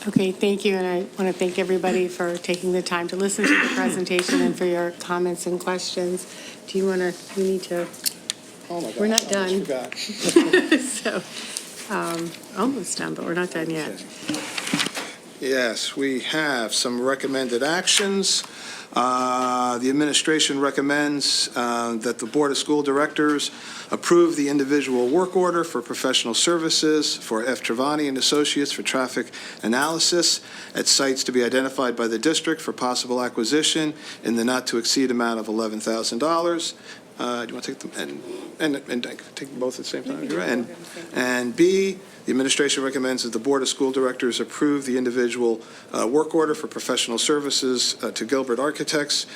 Okay, thank you, and I want to thank everybody for taking the time to listen to the presentation and for your comments and questions. Do you want to, we need to,
Oh my gosh,
we're not
I
done.
forgot.
So, almost done, but we're not done yet.
Yes, we have some recommended actions. The administration recommends that the Board of School Directors approve the individual work order for professional services for F. Travani and Associates for traffic analysis at sites to be identified by the district for possible acquisition in the not-to-exceed amount of $11,000. Do you want to take them, and take them both at the same time? And B, the administration recommends that the Board of School Directors approve the individual work order for professional services to Gilbert Architects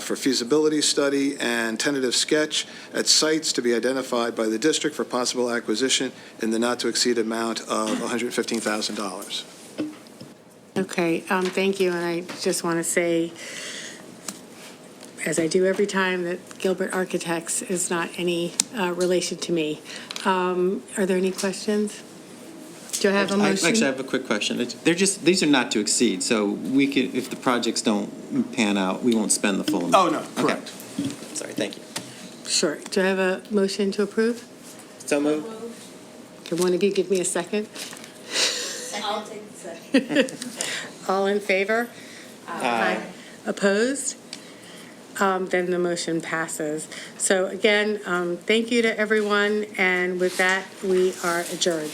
for feasibility study and tentative sketch at sites to be identified by the district for possible acquisition in the not-to-exceed amount of $115,000.
Okay, thank you, and I just want to say, as I do every time, that Gilbert Architects is not any relation to me. Are there any questions? Do I have a motion?
Actually, I have a quick question. These are not to exceed, so we could, if the projects don't pan out, we won't spend the full amount.
Oh, no, correct.
Okay. Sorry, thank you.
Sure. Do I have a motion to approve?
So moved.
Can one of you give me a second?
I'll take the second.
All in favor?
Aye.
Opposed? Then the motion passes. So again, thank you to everyone, and with that, we are adjourned.